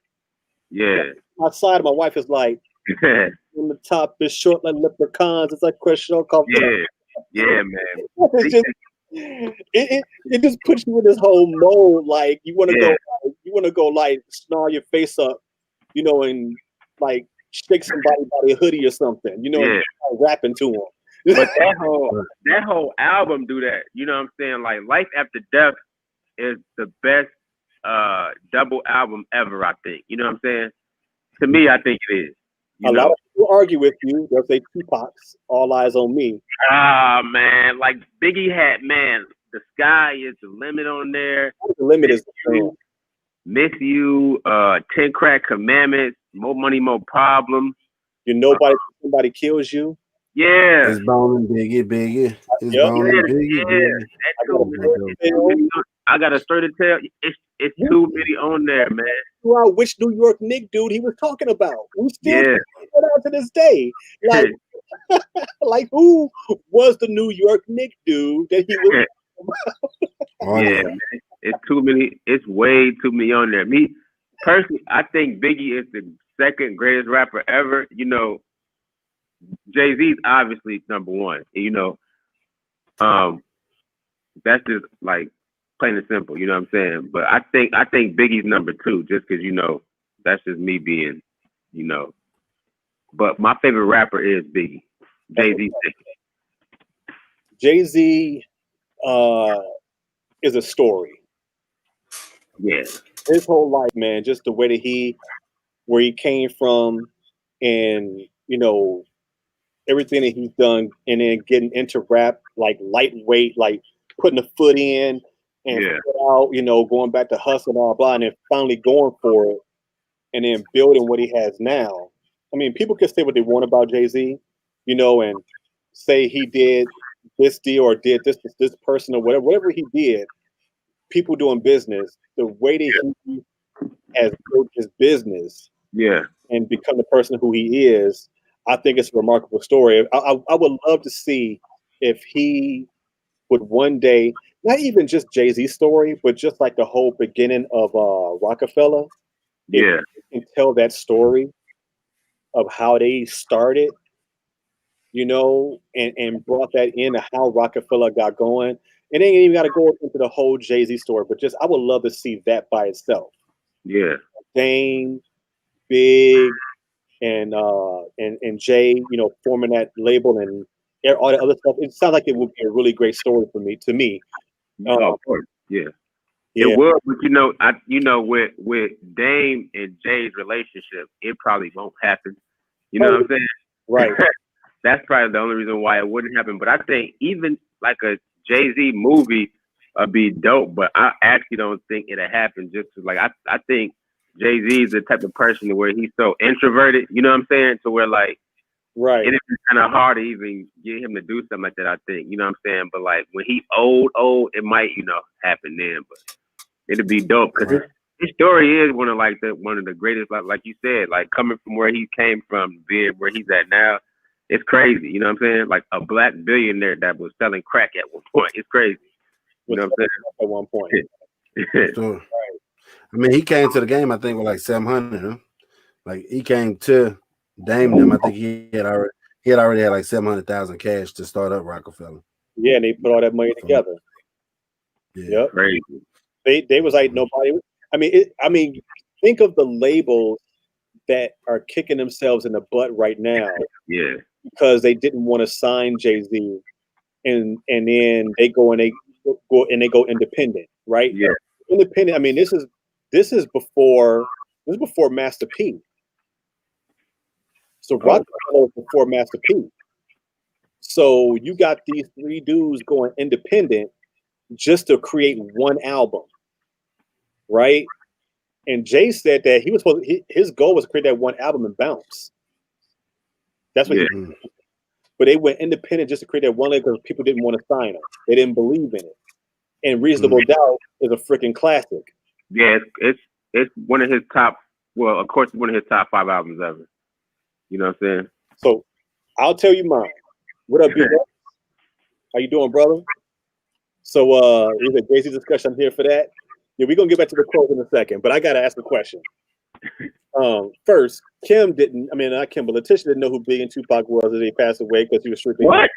my side of my wife is like, on the top is short like leprechauns. It's like question called man. It just puts you in this whole mode. Like you want to go like snarl your face up, you know, and like shake somebody by their hoodie or something, you know, and rapping to them. But that whole album do that. You know what I'm saying? Like Life After Death is the best double album ever, I think. You know what I'm saying? To me, I think it is. A lot of people argue with you. They'll say Tupac's All Eyes on Me. Ah, man. Like Biggie had, man, The Sky Is the Limit on there. The Limit is Miss You, 10 Crack Commandments, More Money, More Problems. You Nobody, Somebody Kills You. Yeah. It's Bone Biggie. It's Bone Biggie. I got a story to tell. It's too many on there, man. Which New York Nick dude he was talking about? We still put out to this day. Like, like who was the New York Nick dude that he was about? Yeah, man. It's too many. It's way too many on there. Me personally, I think Biggie is the second greatest rapper ever. You know, Jay-Z's obviously number one. You know, that's just like plain and simple. You know what I'm saying? But I think Biggie's number two, just because, you know, that's just me being, you know. But my favorite rapper is Biggie. Jay-Z. Jay-Z is a story. Yeah. His whole life, man, just the way that where he came from, and, you know, everything that he's done, and then getting into rap, like lightweight, like putting a foot in and out, you know, going back to hustle and blah, and then finally going for it, and then building what he has now. I mean, people can say what they want about Jay-Z, you know, and say he did this deal or did this person or whatever he did. People doing business, the way that he has built his business, and become the person who he is, I think it's a remarkable story. I would love to see if he would one day, not even just Jay-Z's story, but just like the whole beginning of Rockefeller. If he can tell that story of how they started, you know, and brought that into how Rockefeller got going. It ain't even got to go into the whole Jay-Z story, but just I would love to see that by itself. Yeah. Dame, Big, and Jay, you know, forming that label and all the other stuff. It sounds like it would be a really great story to me. Of course. Yeah. It would, but you know, with Dame and Jay's relationship, it probably won't happen. You know what I'm saying? Right. That's probably the only reason why it wouldn't happen. But I think even like a Jay-Z movie be dope, but I actually don't think it'll happen. Just like I think Jay-Z is the type of person where he's so introverted. You know what I'm saying? To where like Right. it is kind of hard to even get him to do something like that. I think, you know what I'm saying. But like when he old, it might happen then. But it'll be dope because his story is one of the greatest. Like you said, like coming from where he came from, being where he's at now, it's crazy. You know what I'm saying? Like a black billionaire that was selling crack at one point. It's crazy. You know what I'm saying? At one point. Sure. Right. I mean, he came to the game, I think, with like 700. Huh? Like he came to Dame them. I think he had already had like 700,000 cash to start up Rockefeller. Yeah, and they put all that money together. Yeah, yep. Crazy. They was like nobody. I mean, think of the labels that are kicking themselves in the butt right now. Yeah. Because they didn't want to sign Jay-Z, and then they go independent, right? Yeah. Independent. I mean, this is before Master P. So Rockefeller was before Master P. So you got these three dudes going independent just to create one album, right? And Jay said that he was his goal was to create that one album and bounce. That's what but they went independent just to create that one because people didn't want to sign them. They didn't believe in it. And Reasonable Doubt is a freaking classic. Yeah, it's one of his top. Well, of course, one of his top 5 albums ever. You know what I'm saying? So I'll tell you mine. What up, B-Boy? How you doing, brother? So it was a Jay-Z discussion. I'm here for that. Yeah, we're gonna get back to the quote in a second, but I gotta ask a question. First, Kim didn't. I mean, not Kim, but Letitia didn't know who Big and Tupac was as they passed away because he was strictly. What?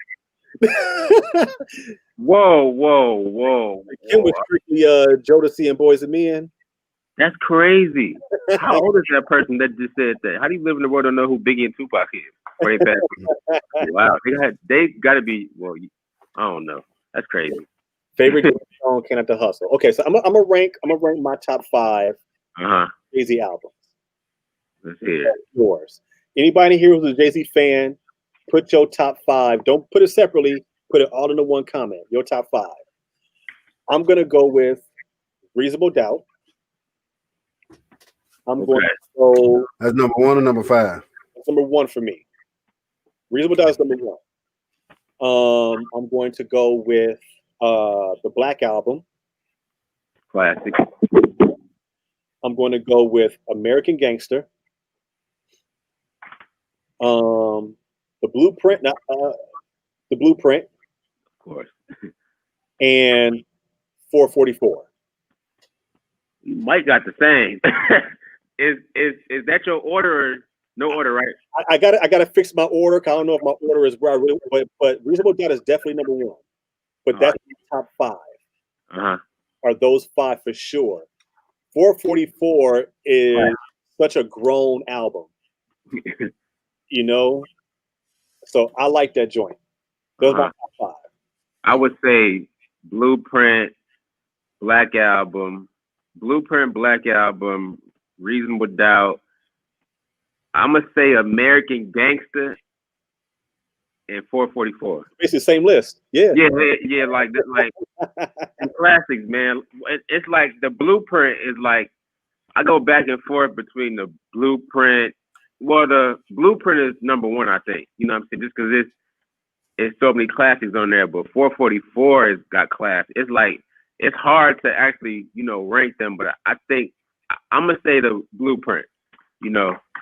Whoa! Kim was strictly Jodeci and Boys and Men. That's crazy. How old is that person that just said that? How do you live in the world and know who Biggie and Tupac is? Or they passed away? Wow, they got to be. Well, I don't know. That's crazy. Favorite song, Can Not the Hustle. Okay, so I'm gonna rank my top 5 Jay-Z albums. Let's hear it. Yours. Anybody here who's a Jay-Z fan, put your top 5. Don't put it separately. Put it all into one comment. Your top 5. I'm gonna go with Reasonable Doubt. I'm going to go. That's number 1 or number 5? That's number 1 for me. Reasonable Doubt is number 1. I'm going to go with the Black Album. Classic. I'm going to go with American Gangster. The Blueprint. The Blueprint. Of course. And 444. You might got the same. Is that your order or no order, right? I gotta fix my order. I don't know if my order is where I really, but Reasonable Doubt is definitely number 1. But that's the top 5. Are those 5 for sure? 444 is such a grown album, you know. So I like that joint. Those are my top 5. I would say Blueprint, Black Album, Reasonable Doubt. I'm gonna say American Gangster and 444. It's the same list. Yeah, like classics, man. It's like the Blueprint is like I go back and forth between the Blueprint. Well, the Blueprint is number 1, I think. You know what I'm saying? Just because it's so many classics on there, but 444 has got class. It's like it's hard to actually rank them, but I think I'm gonna say the Blueprint.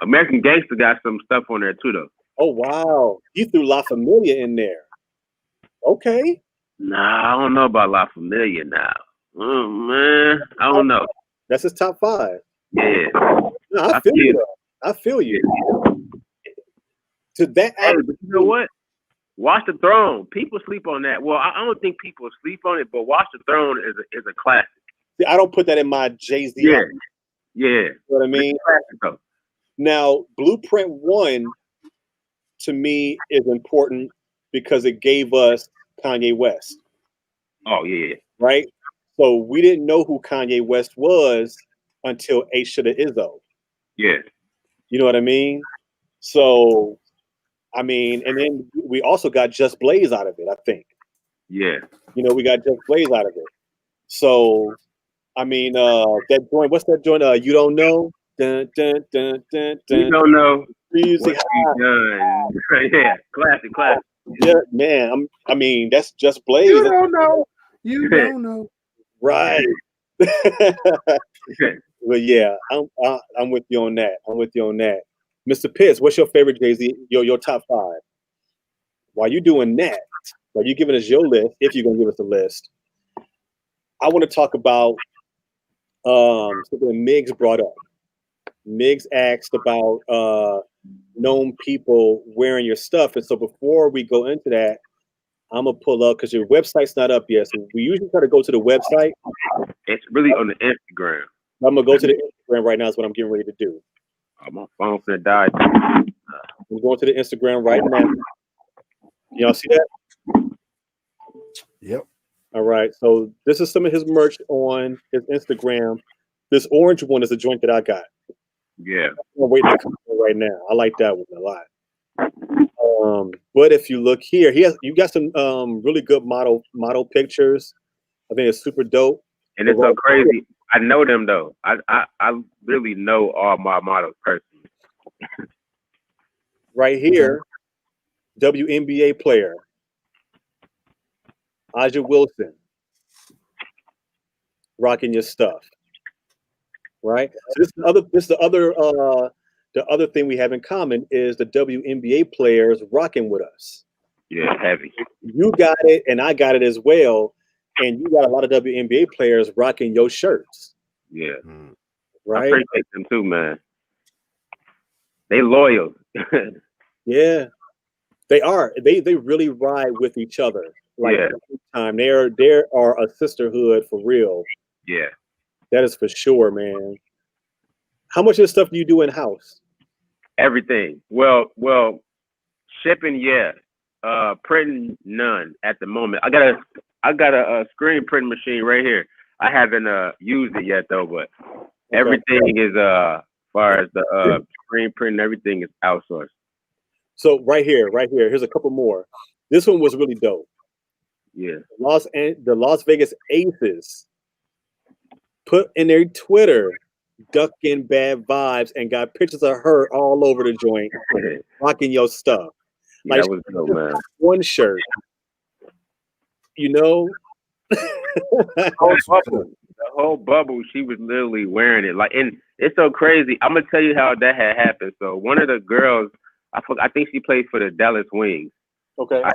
American Gangster got some stuff on there too, though. Oh wow, you threw La Familia in there. Okay. Nah, I don't know about La Familia now. Oh man, I don't know. That's his top 5. Yeah. No, I feel you. I feel you. To that, hey, but you know what? Watch the Throne. People sleep on that. Well, I don't think people sleep on it, but Watch the Throne is a classic. See, I don't put that in my Jay-Z. Yeah. You know what I mean? Classic, now, Blueprint 1 to me is important because it gave us Kanye West. Oh yeah. Right? So we didn't know who Kanye West was until A Shoulda Izzo. Yeah. You know what I mean? So, I mean, and then we also got Just Blaze out of it, I think. Yeah. We got Just Blaze out of it. So, I mean, that joint. What's that joint? You don't know. Dun, dun, dun, dun, You dun. don't know Music what you done. Yeah, classic. Yeah, man. I mean, that's just Blaze. You don't know. You don't know. Right. But yeah, I'm with you on that. Mr. Pitts, what's your favorite Jay-Z? Your top 5. While you doing that, while you giving us your list, if you're gonna give us a list, I want to talk about something Miggs brought up. Miggs asked about known people wearing your stuff, and so before we go into that, I'm gonna pull up because your website's not up yet. So we usually try to go to the website. It's really on the Instagram. I'm gonna go to the Instagram right now. Is what I'm getting ready to do. Oh, my phone's gonna die. I'm going to the Instagram right now. Y'all see that? Yep. All right. So this is some of his merch on his Instagram. This orange one is a joint that I got. Yeah. I'm waiting to come right now. I like that one a lot. But if you look here, you got some really good model pictures. I think it's super dope. And it's so crazy. I know them though. I really know all my models personally. Right here, WNBA player Aja Wilson rocking your stuff. Right. So the other thing we have in common is the WNBA players rocking with us. Yeah, heavy. You got it, and I got it as well. And you got a lot of WNBA players rocking your shirts. Yeah. Right. I appreciate them too, man. They loyal. Yeah. They are. They really ride with each other. Like every time. They are a sisterhood for real. Yeah. That is for sure, man. How much of this stuff do you do in house? Everything. Well, shipping, yeah. Printing, none at the moment. I got a screen printing machine right here. I haven't used it yet though, but everything is as far as the screen printing, everything is outsourced. So right here. Here's a couple more. This one was really dope. Yeah. The Las Vegas Aces put in their Twitter Duckin Bad Vibes and got pictures of her all over the joint rocking your stuff. Yeah, like that was dope, man. One shirt, you know. The whole bubble, she was literally wearing it. Like, and it's so crazy. I'm gonna tell you how that had happened. So one of the girls, I think she played for the Dallas Wings. Okay. I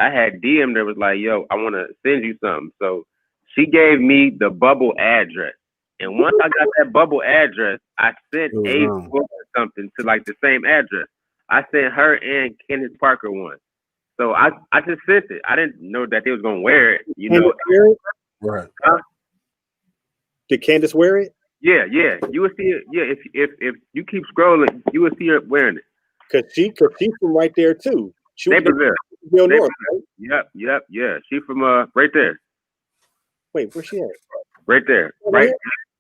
had DM'd her, was like, yo, I want to send you something. So she gave me the bubble address. And once I got that bubble address, I sent a book or something to like the same address. I sent her and Kenneth Parker one. So I just sent it. I didn't know that they was gonna wear it. You know. Right. Did Candace wear it? Yeah. You will see it. Yeah, if you keep scrolling, you will see her wearing it. Cause she's from right there too. She Naperville. North, right? Yep. Yeah. She from right there. Wait, where's she at? Right there. Right.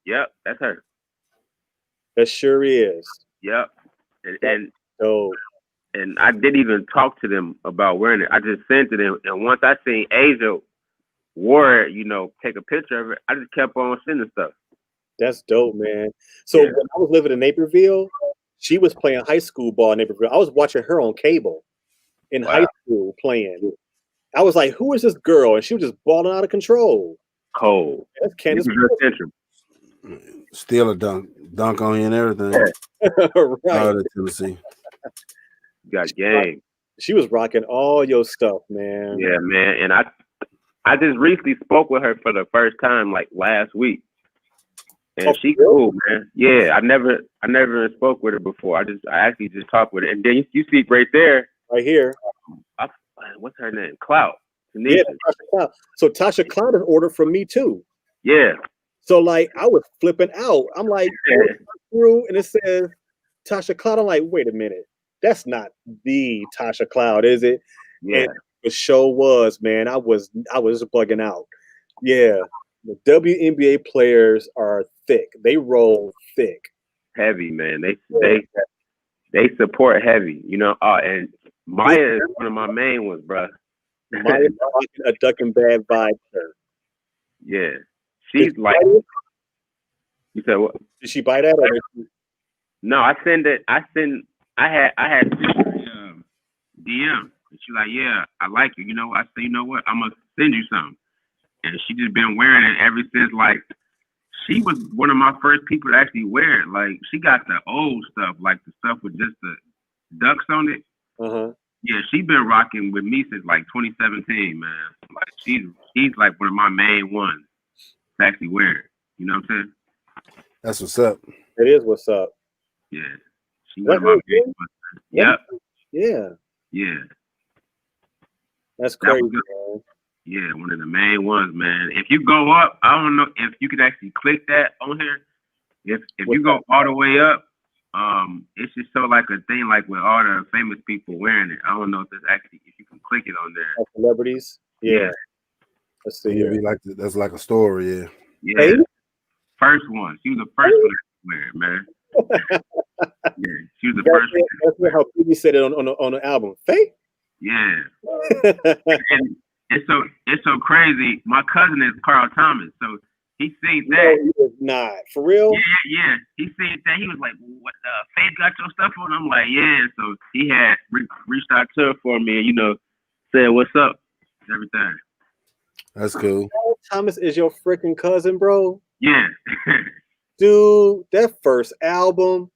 Yep, that's her. That sure is. Yep. And I didn't even talk to them about wearing it. I just sent it in. And once I seen Asia wore it, take a picture of it, I just kept on sending stuff. That's dope, man. So when I was living in Naperville, she was playing high school ball in Naperville. I was watching her on cable in high school playing. I was like, who is this girl? And she was just balling out of control. Cold. That's Candace. Still a dunk on you and everything. Right. Out of Tennessee. Got game. She was rocking all your stuff, man. Yeah, man. And I just recently spoke with her for the first time like last week. And she cool, man. Yeah, I never spoke with her before. I actually just talked with her. And then you see right there. Right here. What's her name? Clout. Yeah, Tasha Clout. So Tasha Clout has ordered from me too. Yeah. So like I was flipping out. I'm like through and it says Tasha Clout. I'm like, wait a minute. That's not the Tasha Clout, is it? Yeah. And the show was, man. I was bugging out. Yeah. The WNBA players are thick. They roll thick. Heavy, man. They support heavy, and Maya is one of my main ones, bro. Maya's rocking a Duckin Bad Vibes shirt. Yeah. She's like, you said what? Did she buy that? Or No, I send it. I had DM. And she like, yeah, I like it. You know, I say, you know what? I'm gonna send you something. And she just been wearing it ever since. Like, she was one of my first people to actually wear it. Like, she got the old stuff, like the stuff with just the ducks on it. Yeah, she been rocking with me since like 2017, man. Like, she's like one of my main ones to actually wear it. You know what I'm saying? That's what's up. it is what's up. Yeah, she one of my main ones. Yep. Yeah, Yeah. that's That crazy, was man. Yeah, one of the main ones, man. If you go up, I don't know if you could actually click that on here. If you go all the way up, it's just so like a thing like with all the famous people wearing it. I don't know if there's actually if you can click it on there. Like celebrities. Yeah. Let's see It'd here. be like that's like a story, yeah. Yeah. Hey? First one. She was the first one to wear it, man. Yeah, she was the first one. That's how Biggie said it on the album. Faith? Yeah. And it's so crazy. My cousin is Carl Thomas, so he seen that. No, he was not. For real? Yeah. He seen that. He was like, "What? Faith got your stuff on?" I'm like, "Yeah." So he had reached out to her for me, and said, "What's up?" and everything. That's cool. Carl Thomas is your freaking cousin, bro. Yeah. Dude, that first album,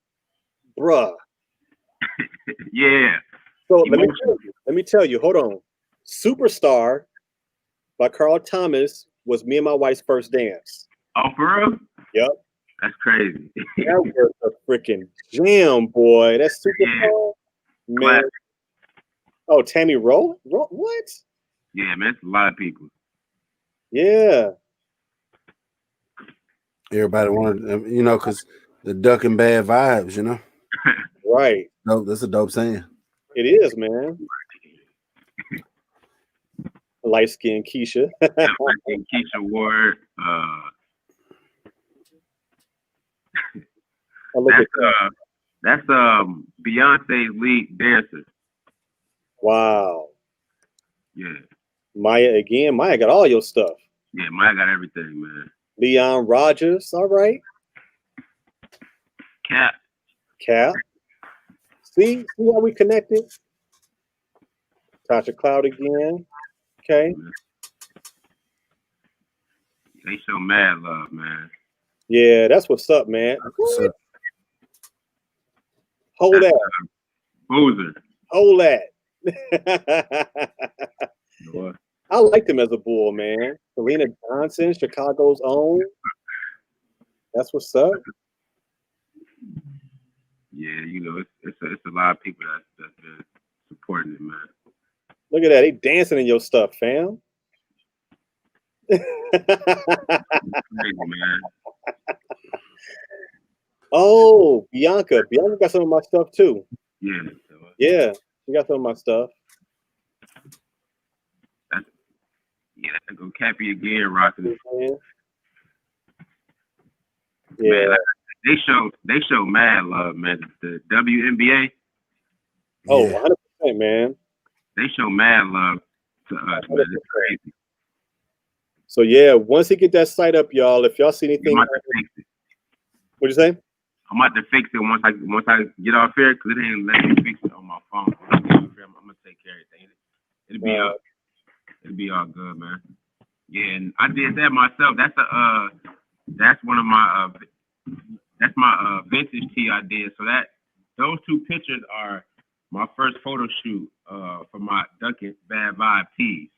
bruh. Yeah. So let me tell you, hold on. Superstar by Carl Thomas was me and my wife's first dance. Oh, for real? Yep. That's crazy. That was a freaking jam, boy. That's Superstar. Man. Classic. Oh, Tammy Rowe? What? Yeah, man, it's a lot of people. Yeah. Everybody wanted, because the Duckin Bad Vibes, Right. No, that's a dope saying. It is, man. Light skin Keisha. Yeah, Keisha Ward. That's Beyonce's lead dancer. Wow. Yeah. Maya again. Maya got all your stuff. Yeah, Maya got everything, man. Leon Rogers. All right. Cap. See how we connected? Tasha Cloud again. Okay. They show mad love, man. Yeah, that's what's up, man. What's up? Hold that. Boozer. Hold that. What? I liked him as a bull, man. Serena Johnson, Chicago's own. That's what's up. Yeah, it's a lot of people that's been supporting it, man. Look at that. They dancing in your stuff, fam. Crazy, man. Oh, Bianca. Bianca got some of my stuff too. Yeah. Yeah, she got some of my stuff. That's go Cappy again, rocking it. Yeah. Man, they show mad love, man. The WNBA. Oh, Yeah. 100%, man. They show mad love to us, man. It's crazy. So yeah, once he get that site up, y'all, if y'all see anything, I'm about to fix it. What'd you say? I'm about to fix it once I get off here because it ain't letting me fix it on my phone. I'm gonna take care of everything. It'll be all good, man. Yeah, and I did that myself. That's one of my that's my vintage tee I did. So those two pictures are my first photo shoot for my Duckin Bad Vibe tees.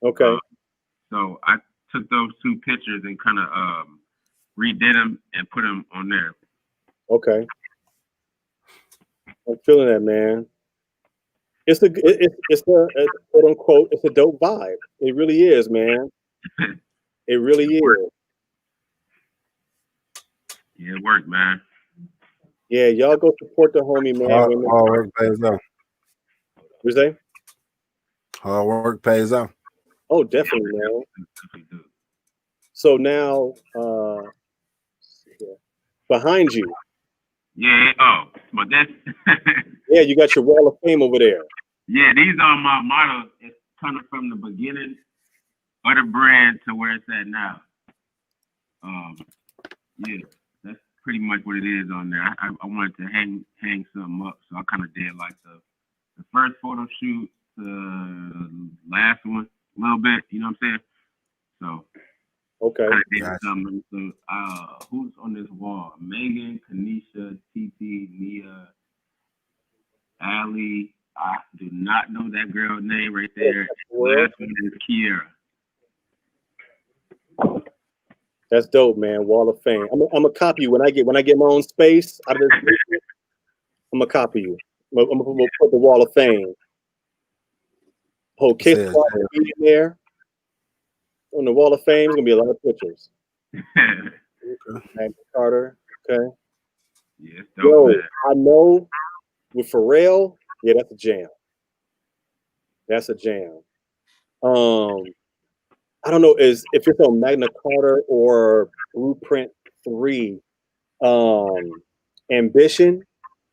Okay. So I took those two pictures and kind of redid them and put them on there. Okay. I'm feeling that, man. It's a quote unquote, it's a dope vibe. It really is, man. It really is. Yeah, it worked, man. Yeah, y'all go support the homie, man. Hard work pays off. What you say? Hard work pays off. Oh, definitely, man. So now, behind you. Yeah. Oh, but that's. Yeah, you got your wall of fame over there. Yeah, these are my models. It's kind of from the beginning of the brand to where it's at now. Yeah, that's pretty much what it is on there. I wanted to hang something up, so I kind of did like the first photo shoot, the last one, a little bit. You know what I'm saying? So Okay. kind of did something. So who's on this wall? Megan, Kanisha, TT, Nia, Allie. I do not know that girl's name right there. Last one is Kiera. That's dope, man. Wall of Fame. I'm gonna copy you when I get my own space out of this. I'm gonna copy you. I'm gonna put the Wall of Fame. Whole Kik Squad will be in there. On the Wall of Fame, there's gonna be a lot of pictures. Okay. Magna Carter. Okay. Yeah, it's dope, man. I know with Pharrell, yeah, that's a jam. That's a jam. I don't know if it's on Magna Carta or Blueprint 3. Ambition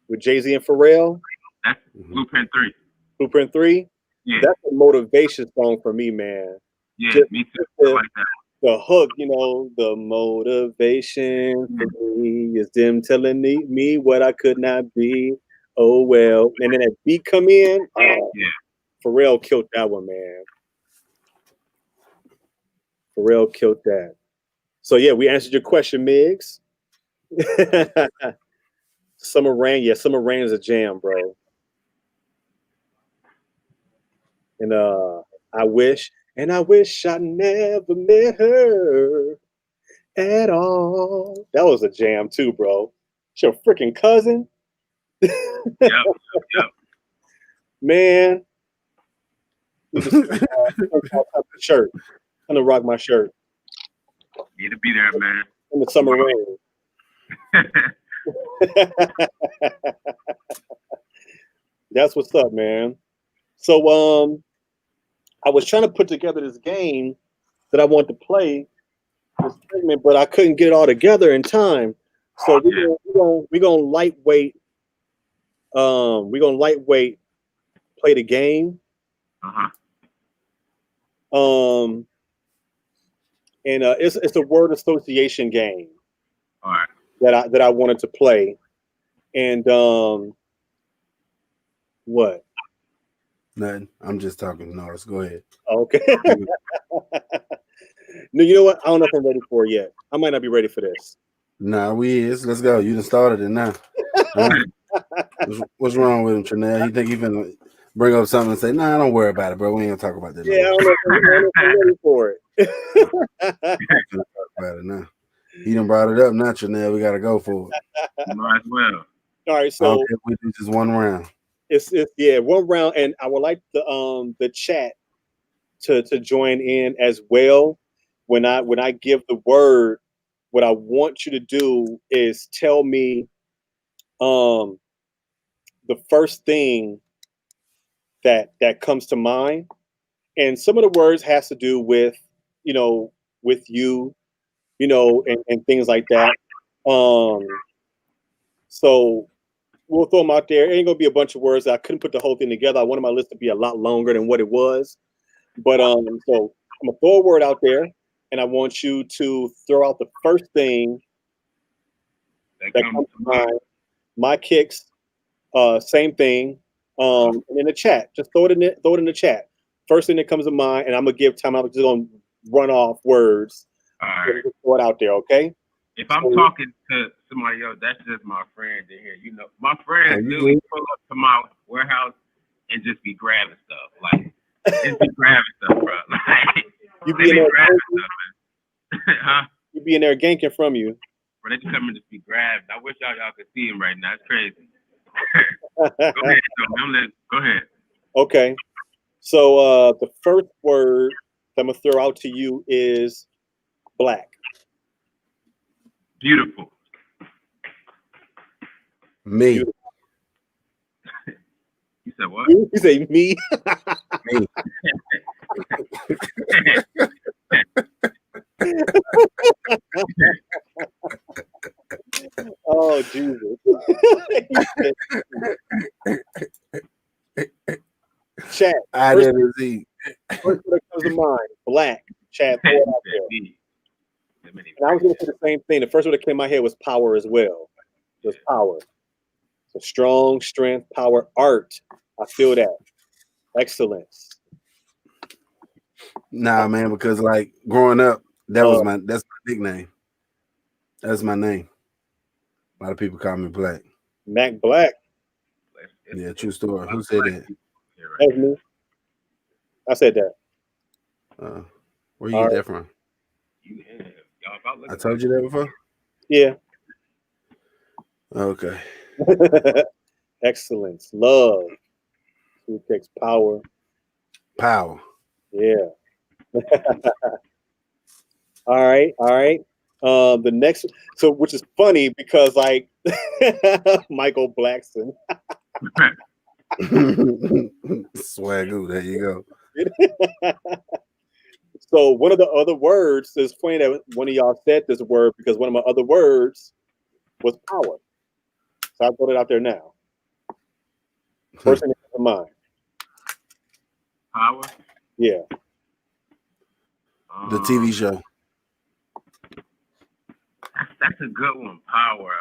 with Jay-Z and Pharrell. That's Blueprint 3. Blueprint 3? Yeah. That's a motivation song for me, man. Yeah, me too. I like that. The hook, the motivation for me is them telling me what I could not be. Oh, well. And then that beat come in. Oh, yeah. Pharrell killed that one, man. Pharrell killed that. So, yeah, we answered your question, Migs. Summer Rain. Yeah, Summer Rain is a jam, bro. And I wish I never met her at all. That was a jam too, bro. It's your freaking cousin. Yep. Man. Shirt. I'm gonna rock my shirt. Need to be there, man. In the summer rain. That's what's up, man. So I was trying to put together this game that I wanted to play this segment, but I couldn't get it all together in time. So we're gonna lightweight play the game. And it's a word association game. All right. That I wanted to play. And what? Nothing. I'm just talking. Norris, go ahead. Okay. No, you know what? I don't know if I'm ready for it yet. I might not be ready for this. Nah, we is. Let's go. You done started it now. What's wrong with him, Traneil? He think he finna bring up something and say, "Nah, don't worry about it, bro. We ain't gonna talk about that." Yeah, I don't know if I'm ready for it. Talk about it now. He done brought it up now, Traneil. We gotta go for it. Might as well. All right, so we do just one round. It's one round, and I would like the chat to join in as well. When I give the word, what I want you to do is tell me the first thing that comes to mind, and some of the words has to do with with you, and things like that. So we'll throw them out there. It ain't gonna be a bunch of words. I couldn't put the whole thing together. I wanted my list to be a lot longer than what it was. But so I'm gonna throw a word out there, and I want you to throw out the first thing that comes to mind. My kicks, same thing. And in the chat, just throw it in the chat. First thing that comes to mind, and I'm gonna give time. I'm just gonna run off words. All right. Throw it out there, okay? If I'm talking to somebody else, that's just my friend in here. My friends literally pull up to my warehouse and just be grabbing stuff. Like, just be grabbing stuff, bro. Like, you be in there grabbing stuff, man. Huh? You be in there ganking from you. Bro, they just come and just be grabbed. I wish y'all could see him right now. It's crazy. Go ahead. Okay. So the first word that I'm gonna throw out to you is black. Beautiful. Me. Beautiful. You said what? You say me? Me. Oh, Jesus. Chat. First thing that comes to mind, black. Chat. Throw it out there. That many And I was going to say the same thing. The first one that came in my head was power as well. Just power. So strong, strength, power, art. I feel that. Excellence. Nah, man, because like growing up, that's my nickname. That's my name. A lot of people call me Black. Mac Black. Yeah, true story. Who said that? That was me. I said that. Where you get that from? I told you that before? Yeah. Okay. Excellence. Love. Who takes power? Power. Yeah. All right. The next, so which is funny because like Michael Blackson. Swagoo, there you go. So one of the other words is funny that one of y'all said this word because one of my other words was power. So I put it out there now. First thing that comes to mind. Power. Yeah. The TV show. That's a good one. Power.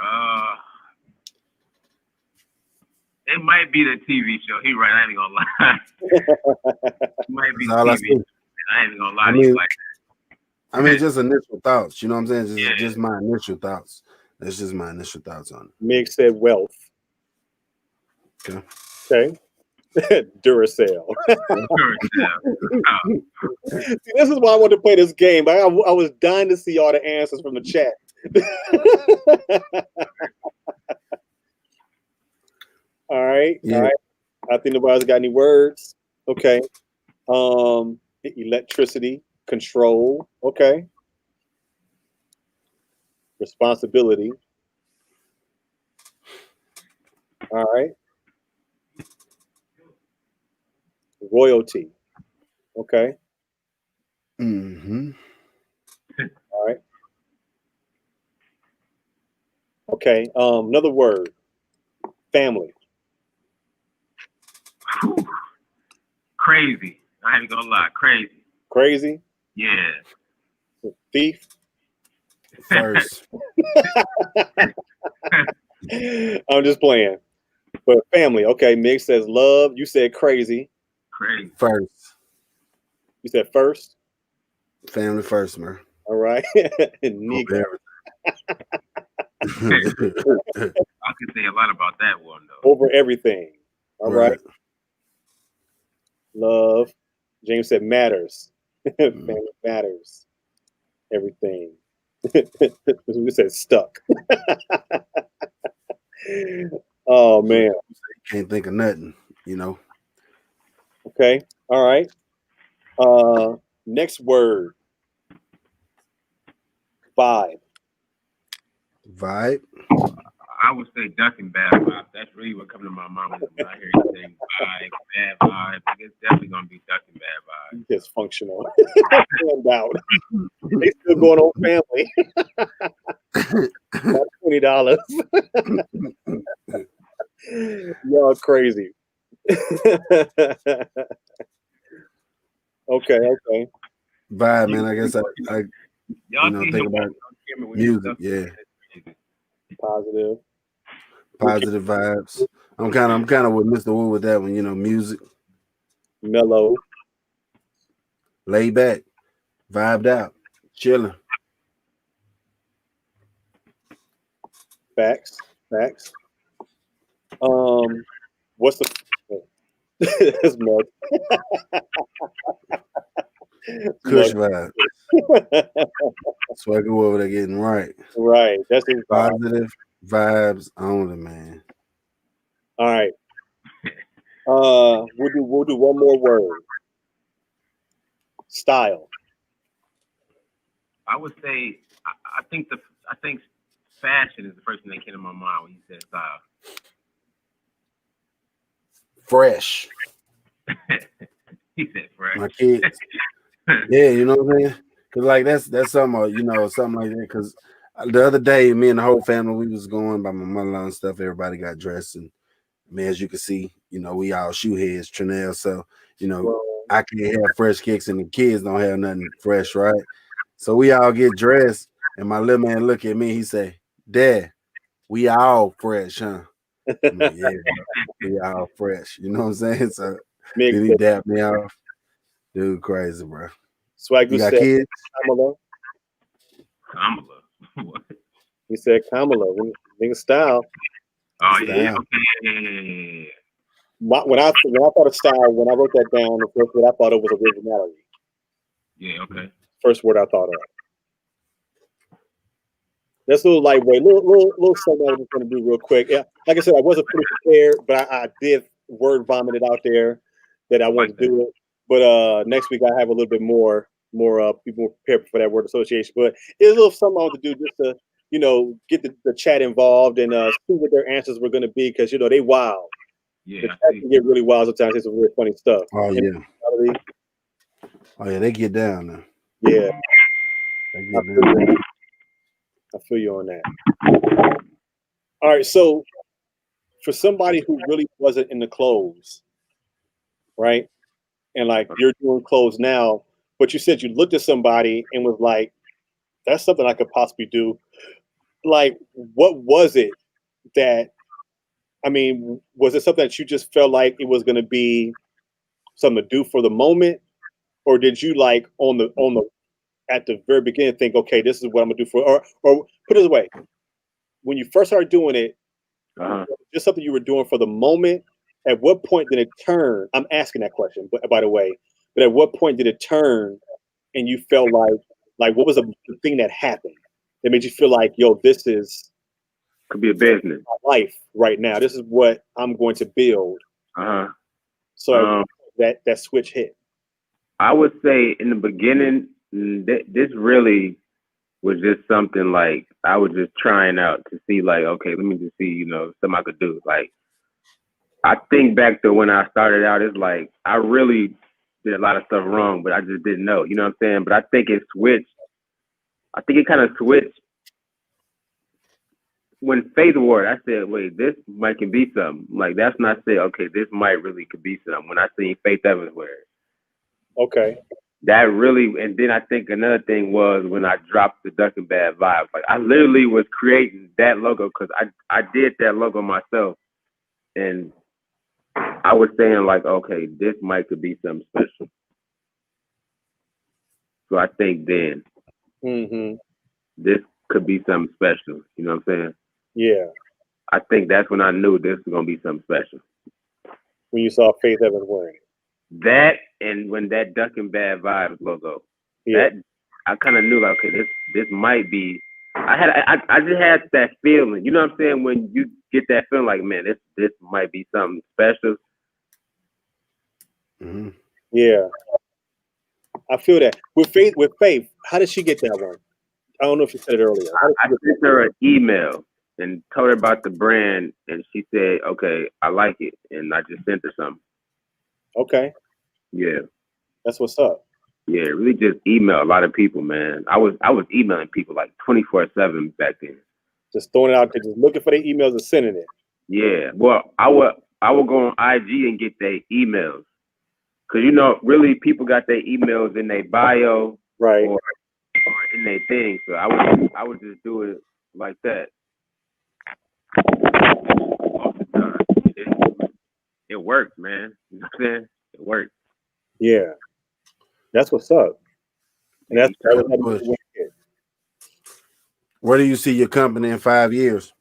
It might be the TV show. He right. I ain't gonna lie. It might be That's all I TV. see. I ain't gonna lie. I mean, just initial thoughts. You know what I'm saying? Just my initial thoughts. That's just my initial thoughts on it. Mig said wealth. Okay. Duracell. See, this is why I wanted to play this game. I was dying to see all the answers from the chat. All right. Yeah. All right. I think nobody's got any words. Okay. Electricity, control. Okay. Responsibility. All right. Royalty. Okay. Mm-hmm. All right. Okay. Another word. Family. Crazy. I ain't gonna lie. Crazy. Crazy. Yeah. Thief. First. I'm just playing. But family. Okay. Mig says love. You said crazy. Crazy. First. You said first. Family first, man. All right. Nigga. I can say a lot about that one though. Over everything. All right. Love. James said matters. Family matters. Everything. We said stuck. Oh man. Can't think of nothing, you know. Okay. All right. Next word. Vibe. Vibe. I would say Duckin Bad Vibes. That's really what comes to my mind when I hear you say vibe, bad vibe. It's definitely gonna be Duckin Bad Vibes. Dysfunctional. Hand out. They still going on family. About $20. Y'all crazy. Okay. Vibe, man. I guess I Y'all think about music. Yeah. Positive vibes. I'm kind of with Mr. Wu with that one. You know, music. Mellow. Lay back. Vibed out. Chilling. Facts. What's the this mug? Kush vibe. Swagger over there getting right. Right. That's his vibe. Positive vibes only, man. All right. We'll do one more word. Style. I would say I think fashion is the first thing that came to my mind when you said style. Fresh. He said fresh. My kids. Yeah, you know what I'm saying? Cause like that's something, you know, something like that. Cause the other day, me and the whole family, we was going by my mother-in-law and stuff. Everybody got dressed, and I mean, as you can see, you know, we all shoe heads, Traneil. So, you know, I can't have fresh kicks, and the kids don't have nothing fresh, right? So we all get dressed, And my little man look at me, he say, Dad, we all fresh, huh? I'm like, yeah, we all fresh. You know what I'm saying? So Mig then he said, dapped me off. Dude, crazy, bro. Swagger You got said, kids? Kamala. Kamala. What? He said, Kamala. Nigga style. Oh Style. yeah, okay, yeah. When I thought of style, when I wrote that down, the first word I thought of was originality. Yeah, okay. First word I thought of. That's a little lightweight, little something I was going to do real quick. Yeah, like I said, I wasn't fully prepared, but I did word vomit it out there that I wanted to do it. But next week I have a little bit more people prepared for that word association. But it's a little something I want to do just to get the chat involved and see what their answers were going to be because they wild. Yeah, The I chat see. can get really wild sometimes. It's some really funny stuff. Oh, And yeah. Oh, yeah, they get down now. yeah, They get down. I feel you on that. All right, so for somebody who really wasn't in the clothes, right? And like you're doing clothes now, but you said you looked at somebody and was like, that's something I could possibly do. Like, what was it that, was it something that you just felt like it was going to be something to do for the moment? Or did you like at the very beginning think, okay, this is what I'm gonna do or put it this way, when you first started doing it, just something you were doing for the moment. At what point did it turn? I'm asking that question, but by the way, but at what point did it turn and you felt like what was the thing that happened that made you feel like, yo, this is Could be a business. my life right now. This is what I'm going to build. So that switch hit. I would say in the beginning, this really was just something like I was just trying out to see, like, okay, let me just see, something I could do. Like, I think back to when I started out, it's like I really did a lot of stuff wrong, but I just didn't know. You know what I'm saying? But I think it switched. I think it kind of switched when Faith Award. I said, wait, this might can be something. Like, that's when I said, okay, this might really could be something. When I seen Faith Evans wear it. Okay. That really, and then I think another thing was when I dropped the Duckin Bad Vibes. Like, I literally was creating that logo because I did that logo myself, and I was saying like, okay, this might could be something special. So I think then this could be something special. You know what I'm saying? Yeah. I think that's when I knew this was gonna be something special. When you saw Faith Evans wearing it. That and when that Duckin Bad Vibes logo, yeah. that I kind of knew like, okay, this might be. I just had that feeling. You know what I'm saying? When you get that feeling, like, man, this might be something special. Mm-hmm. Yeah, I feel that. With Faith, how did she get that one? I don't know if you said it earlier. I sent her an email and told her about the brand, and she said, okay, I like it, and I just sent her something. Okay. Yeah. That's what's up. Yeah, really just email a lot of people, man. I was emailing people like 24/7 back then. Just throwing it out there, just looking for their emails and sending it. Yeah. Well, I would go on IG and get their emails. Cause really people got their emails in their bio, right, or in their thing. So I would just do it like that. All the time. It worked, man. You know what I'm saying? It worked. Yeah, that's what's up. And that was Where do you see your company in 5 years?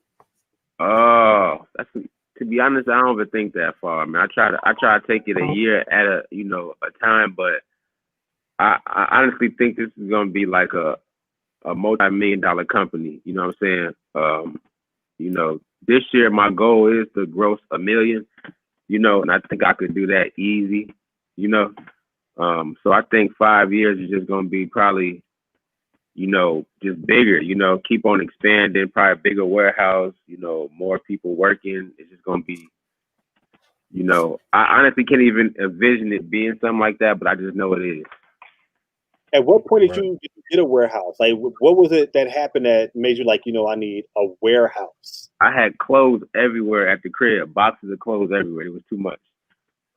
Oh, to be honest, I don't even think that far. Man, I try to take it a year at a time, but I honestly think this is gonna be like a multi-million-dollar company. You know what I'm saying? This year my goal is to gross $1 million. And I think I could do that easy. So I think 5 years is just gonna be probably, just bigger, keep on expanding, probably bigger warehouse, more people working. It's just going to be, I honestly can't even envision it being something like that, but I just know it is. At what point did you get a warehouse? Like, what was it that happened that made you like, I need a warehouse? I had clothes everywhere at the crib, boxes of clothes everywhere. It was too much.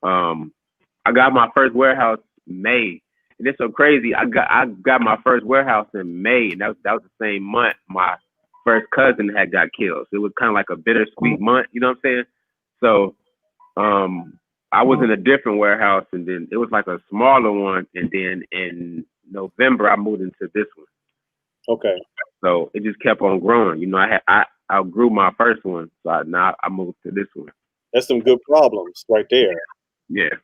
I got my first warehouse May, And it's so crazy. I got my first warehouse in May, and that was the same month my first cousin had got killed. So it was kind of like a bittersweet month. You know what I'm saying? So I was in a different warehouse, and then it was like a smaller one, and then in November I moved into this one. Okay. So it just kept on growing. You know, I outgrew my first one, so now I moved to this one. That's some good problems right there. Yeah,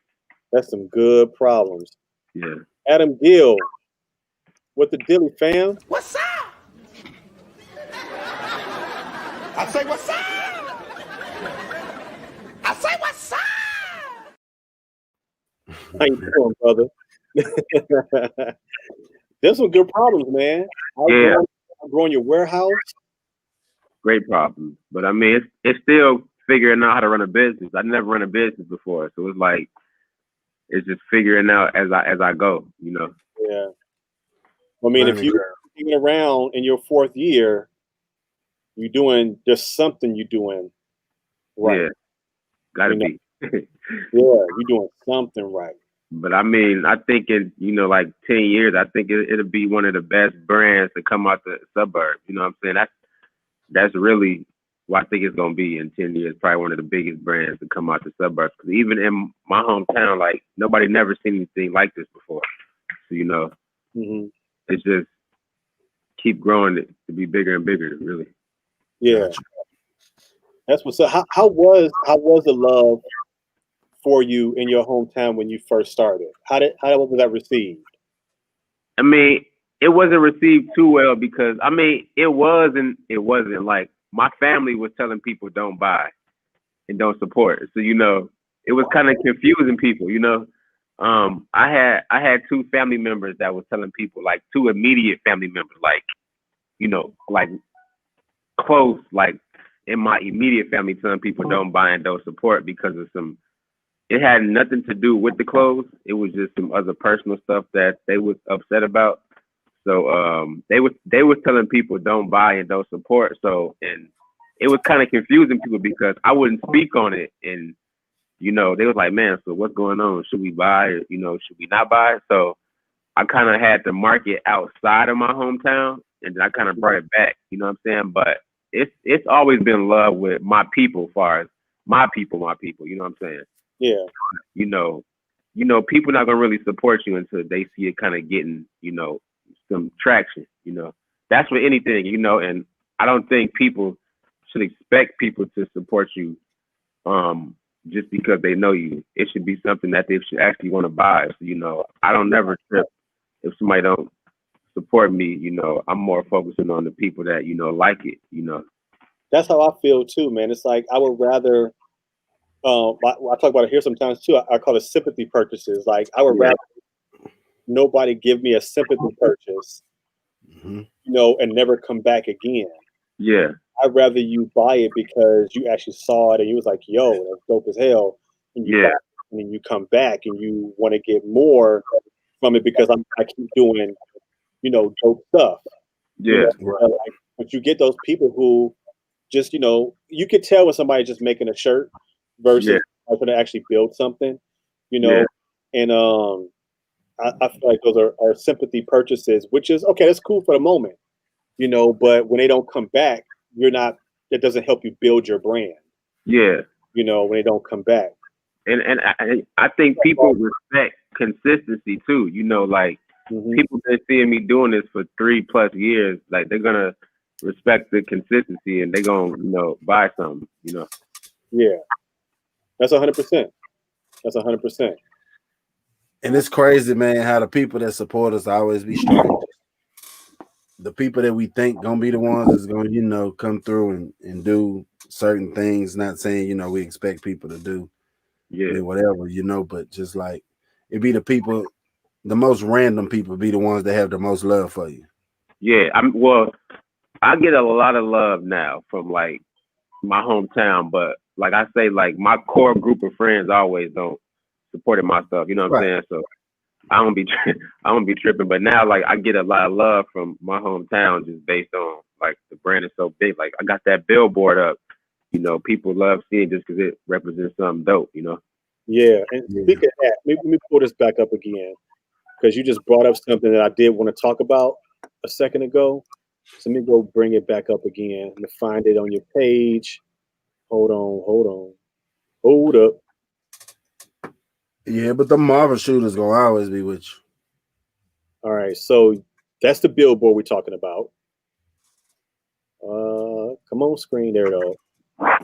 That's some good problems. yeah. Adam Gill, what the dilly, fam? What's up? I say what's up? I say what's up? How you doing, brother? There's some good problems, man. Yeah. Growing your warehouse. Great problem, but I mean, it's still figuring out how to run a business. I never run a business before, so it's like it's just figuring out as I go. You know. Yeah. I mean, if you're around in your fourth year, there's something you're doing right. Yeah, gotta be. Yeah, you're doing something right. But I mean, I think in like 10 years, I think it'll be one of the best brands to come out the suburbs. You know what I'm saying? That's really what I think it's gonna be in 10 years. Probably one of the biggest brands to come out the suburbs. Because even in my hometown, like nobody never seen anything like this before. So it's just keep growing it to be bigger and bigger. Really. Yeah, that's what's up. How was the love for you in your hometown when you first started? How was that received? I mean, it wasn't received too well because I mean, it wasn't like my family was telling people don't buy and don't support. So it was kind of confusing people. I had two family members that was telling people, like two immediate family members, like like close, like in my immediate family, telling people don't buy and don't support because of it had nothing to do with the clothes. It was just some other personal stuff that they was upset about. So they was telling people don't buy and don't support. So, and it was kind of confusing people because I wouldn't speak on it, and they was like, man, so what's going on? Should we buy? Or, should we not buy? So I kind of had to market outside of my hometown, and then I kind of brought it back. You know what I'm saying? But it's always been love with my people, as far as my people. You know what I'm saying? Yeah. People not gonna really support you until they see it kind of getting, some traction. That's with anything, and I don't think people should expect people to support you just because they know you. It should be something that they should actually want to buy. So, I don't never trip if somebody don't support me. I'm more focusing on the people that, like it, That's how I feel too, man. It's like I would rather I talk about it here sometimes too. I call it sympathy purchases. Like I would rather nobody give me a sympathy purchase, and never come back again. Yeah. I'd rather you buy it because you actually saw it and you was like, yo, that's dope as hell. And you buy it, and then you come back and you want to get more from it because I keep doing, dope stuff. Yeah. But you get those people who just, you could tell when somebody's just making a shirt versus going to actually build something, and I feel like those are sympathy purchases, which is okay. That's cool for the moment, but when they don't come back, that doesn't help you build your brand. Yeah. When they don't come back. And I think people respect consistency too. Like people been seeing me doing this for 3+ years. Like they're gonna respect the consistency and they're gonna buy something. Yeah, that's 100%. That's 100%. And it's crazy, man, how the people that support us always be strangers. The people that we think gonna be the ones that's gonna, come through and do certain things. Not saying, we expect people to do whatever, but just like it be the people, the most random people be the ones that have the most love for you. Yeah, I get a lot of love now from like my hometown, but like I say, like my core group of friends always don't support my stuff. You know what I'm saying? So I don't be tripping. But now, like I get a lot of love from my hometown just based on like the brand is so big. Like I got that billboard up. People love seeing just because it represents something dope. Yeah, and speaking of that, let me pull this back up again. because you just brought up something that I did want to talk about a second ago. So let me go bring it back up again. Let me find it on your page. Hold up. Yeah, but the Marvel shooters gonna always be with you. All right, so that's the billboard we're talking about. Come on, screen there though. Oh,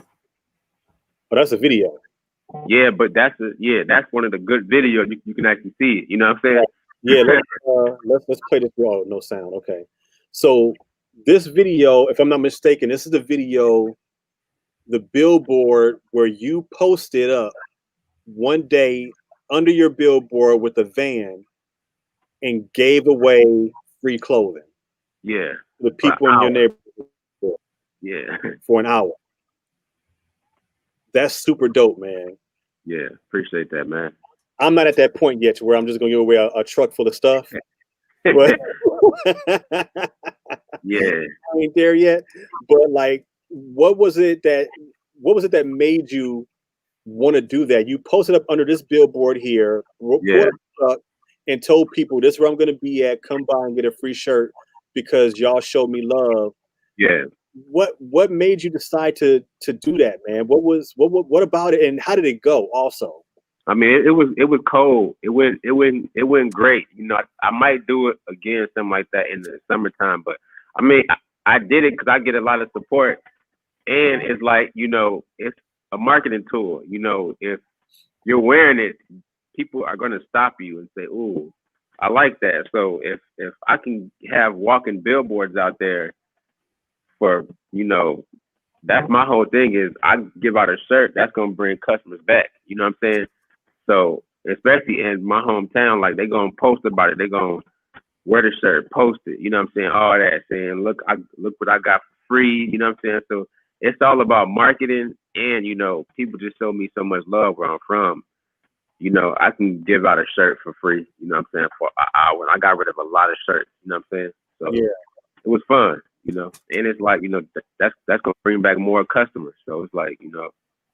that's a video. Yeah, but that's one of the good videos you can actually see it. You know what I'm saying? Yeah, let's play this. Oh, no sound. Okay, so this video, if I'm not mistaken, this is the video, the billboard where you posted up one day under your billboard with a van and gave away free clothing Yeah. to the people in your neighborhood Yeah. for an hour. That's super dope, man. Yeah. Appreciate that, man. I'm not at that point yet to where I'm just gonna give away a truck full of stuff. But Yeah. I ain't there yet. But like, what was it that made you want to do that? You posted up under this billboard here, Yeah. and told people this is where I'm gonna be at. Come by and get a free shirt because y'all showed me love. Yeah. What made you decide to do that, man? What about it, and how did it go? Also, I mean, it was cold. It went great. You know, I might do it again, something like that in the summertime. But I mean, I did it because I get a lot of support, and it's like, you know, it's a marketing tool. You know, if you're wearing it, people are gonna stop you and say, "Ooh, I like that." So if I can have walking billboards out there for, you know, that's my whole thing is I give out a shirt that's gonna bring customers back. You know what I'm saying? So especially in my hometown, like they gonna post about it. They gonna wear the shirt, post it. You know what I'm saying? All that, saying, look what I got for free. You know what I'm saying? So it's all about marketing, and you know, people just show me so much love where I'm from. You know, I can give out a shirt for free. You know what I'm saying? For an hour, I got rid of a lot of shirts. You know what I'm saying? So yeah, it was fun. You know, and it's like, you know, that's gonna bring back more customers. So it's like, you know,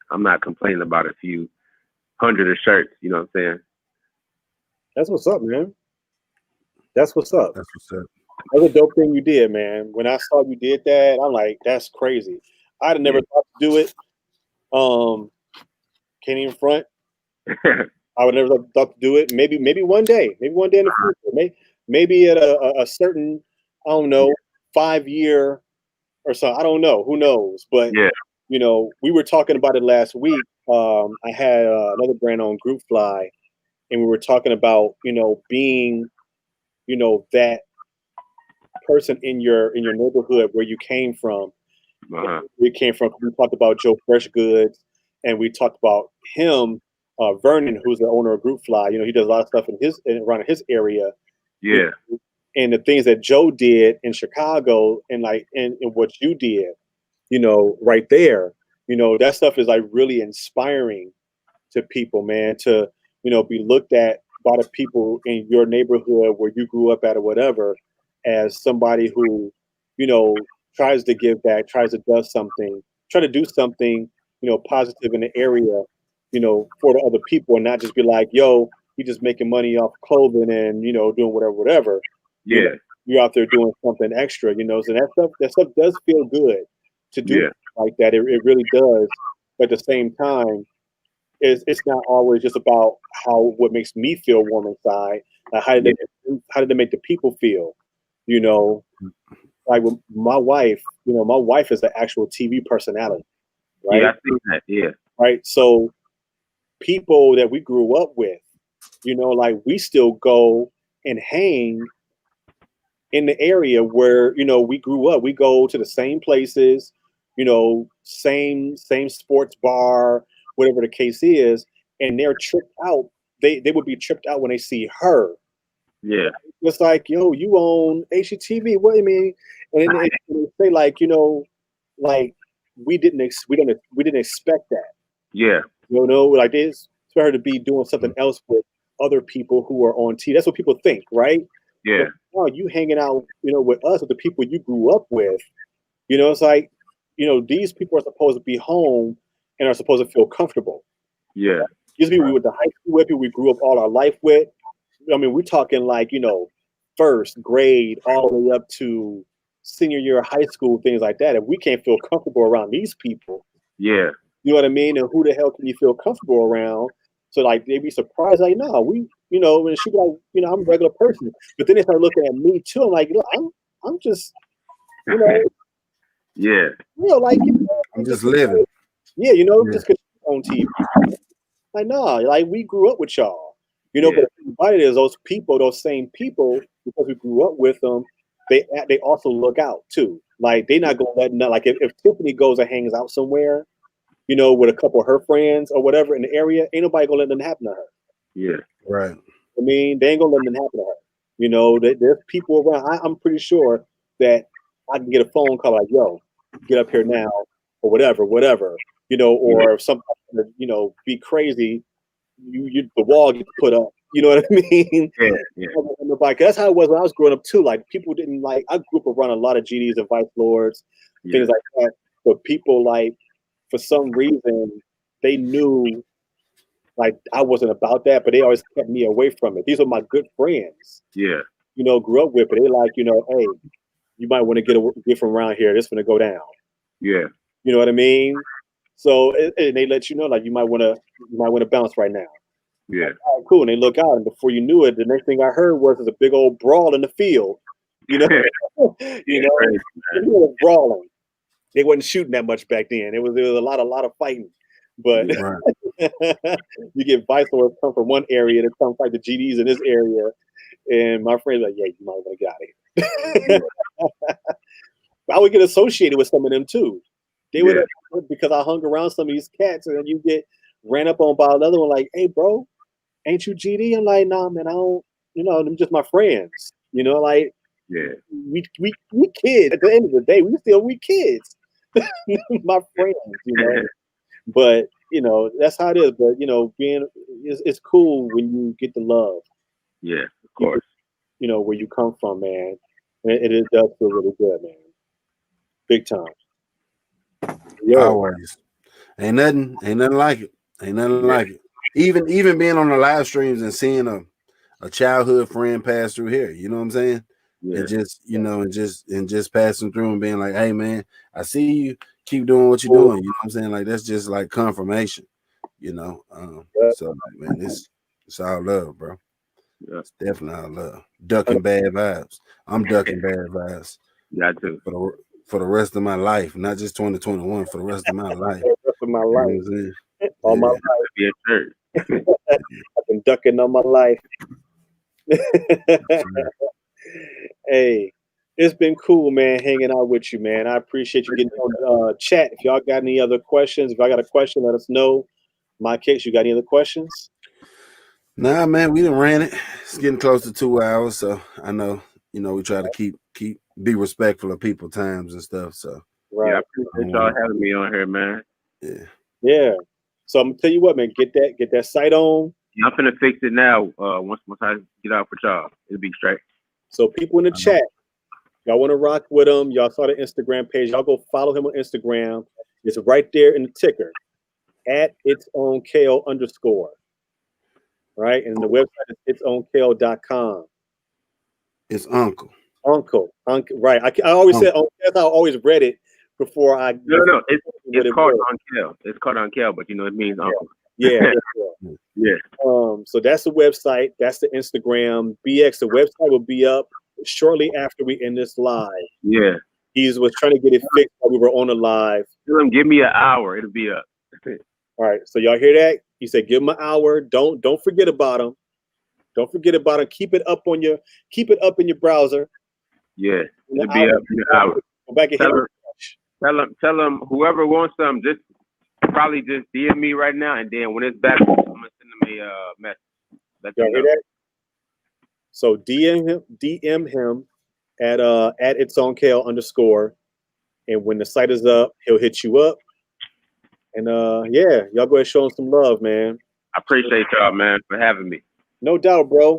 I'm not complaining about a few hundred of shirts. You know what I'm saying? that's what's up, man. That's what's up. That's what's up. That's a dope thing you did, man. When I saw you did that, I'm like, that's crazy. I'd have never thought to do it. Can't even front. I would never thought to do it. Maybe one day. Maybe one day in the future. Maybe at a certain, I don't know, 5-year or so. I don't know. Who knows? But Yeah. you know, we were talking about it last week. I had another brand on Group Fly, and we were talking about, you know, being, you know, that person in your neighborhood where you came from. Uh-huh. We came from. We talked about Joe Fresh Goods, and we talked about him, Vernon, who's the owner of Group Fly. You know, he does a lot of stuff around his area. Yeah. And the things that Joe did in Chicago, and like and what you did, you know, right there, you know, that stuff is like really inspiring to people, man. To, you know, be looked at by the people in your neighborhood where you grew up at or whatever, as somebody who, you know, tries to give back, try to do something, you know, positive in the area, you know, for the other people, and not just be like, yo, you just making money off clothing and, you know, doing whatever. You Yeah. know, you're out there doing something extra, you know. So that stuff does feel good to do Yeah. like that. It really does. But at the same time, it's not always just about what makes me feel warm inside. Like how did it make the people feel? You know, like with my wife, you know, my wife is an actual TV personality, right? Yeah, I see that. Yeah. Right. So people that we grew up with, you know, like we still go and hang in the area where, you know, we grew up. We go to the same places, you know, same sports bar, whatever the case is, and they're tripped out. They would be tripped out when they see her. Yeah. It's like, yo, you own HGTV. What do you mean? And they say, like, you know, like we didn't expect that. Yeah. You know, like this for her to be doing something else with other people who are on TV. That's what people think, right? Yeah. But, oh, you hanging out, you know, with us, with the people you grew up with. You know, it's like, you know, these people are supposed to be home and are supposed to feel comfortable. Yeah. These people we went to high school with, people we grew up all our life with. I mean, we're talking like, first grade all the way up to senior year of high school, things like that. If we can't feel comfortable around these people, Yeah. you know what I mean? And who the hell can you feel comfortable around? So like they'd be surprised, like, no, and she'd be like, I'm a regular person. But then they start looking at me too. I'm like, I'm just, Yeah. like, I'm just living. yeah, Yeah. just because on TV. Like, nah, like we grew up with y'all. Yeah. But the thing about it is those same people, because we grew up with them, they also look out too. Like they're not gonna let nothing. Like if Tiffany goes and hangs out somewhere, with a couple of her friends or whatever in the area, ain't nobody gonna let nothing happen to her. Yeah. Right. I mean, they ain't gonna let nothing happen to her. There's people around. I'm pretty sure that I can get a phone call like, "Yo, get up here now," or whatever, or if something, be crazy, the wall gets put up. You know what I mean? Yeah. Yeah. Like, that's how it was when I was growing up too. Like people didn't like. I grew up around a lot of GDs and Vice Lords, things like that. But people like, for some reason, they knew like I wasn't about that, but they always kept me away from it. These are my good friends. Yeah. Grew up with, but they like, hey, you might want to get from around here. This gonna go down. Yeah. You know what I mean? So and they let you know like you might want to bounce right now. Yeah. Like, oh, cool. And they look out, and before you knew it, the next thing I heard was a big old brawl in the field. Brawling. They wasn't shooting that much back then. There was a lot of fighting, but Right. you get Vice Lords come from one area to come fight the GDs in this area, and my friends like, yeah, you might want to get out of here. I would get associated with some of them too. They would, because I hung around some of these cats, and then you get ran up on by another one like, hey, bro, ain't you GD? I'm like, nah, man, I don't. Them just my friends. Like, yeah. We kids. At the end of the day, we kids. My friends, But that's how it is. But it's cool when you get the love. Yeah, of course. Where you come from, man. It does feel really good, man. Big time. Yo. Always. Ain't nothing like it. Ain't nothing like it. Even being on the live streams and seeing a childhood friend pass through here, you know what I'm saying? Yeah. And just, and just passing through and being like, hey man, I see you, keep doing what you're doing. You know what I'm saying? Like that's just like confirmation, So like, man, it's all love, bro. Yeah. It's definitely all love. Duckin Bad Vibes. I'm ducking bad vibes. Yeah, too. For the rest of my life, not just 2021, for the rest of my life. The rest of my life. You know all my life. Be a church. I've been ducking all my life. Hey, it's been cool, man, hanging out with you, man. I appreciate you getting on chat. If y'all got any other questions, if I got a question, let us know. My case, you got any other questions? Nah, man, we done ran it. It's getting close to 2 hours, so I know, we try to be respectful of people's times and stuff. So right. Yeah, I appreciate y'all having me on here, man. Yeah. So I'm gonna tell you what, man, get that site on. Yeah, I'm finna fix it now. Once I get out for y'all, it'll be straight. So people in the chat, y'all want to rock with him. Y'all saw the Instagram page. Y'all go follow him on Instagram. It's right there in the ticker at its OnKel _ right? And the website is itsonkel.com. It's OnKel. OnKel. Right. I always said that's how I always read it before I. No. It's called OnKel. It's called OnKel, but it means uncle. Yeah. Yeah. So that's the website. That's the Instagram. BX, the website will be up shortly after we end this live. Yeah. He was trying to get it fixed while we were on the live. Tell him, give me an hour. It'll be up. All right. So y'all hear that? He said, give him an hour. Don't forget about him. Don't forget about him. Keep it up in your browser. Yeah. It'll be up in an hour. Go back and tell him whoever wants some, just probably just DM me right now, and then when it's back, I'm gonna send him a message. Y'all hear that? So DM him at its OnKel _ and when the site is up, he'll hit you up. And y'all go ahead and show him some love, man. I appreciate y'all, man, for having me. No doubt, bro.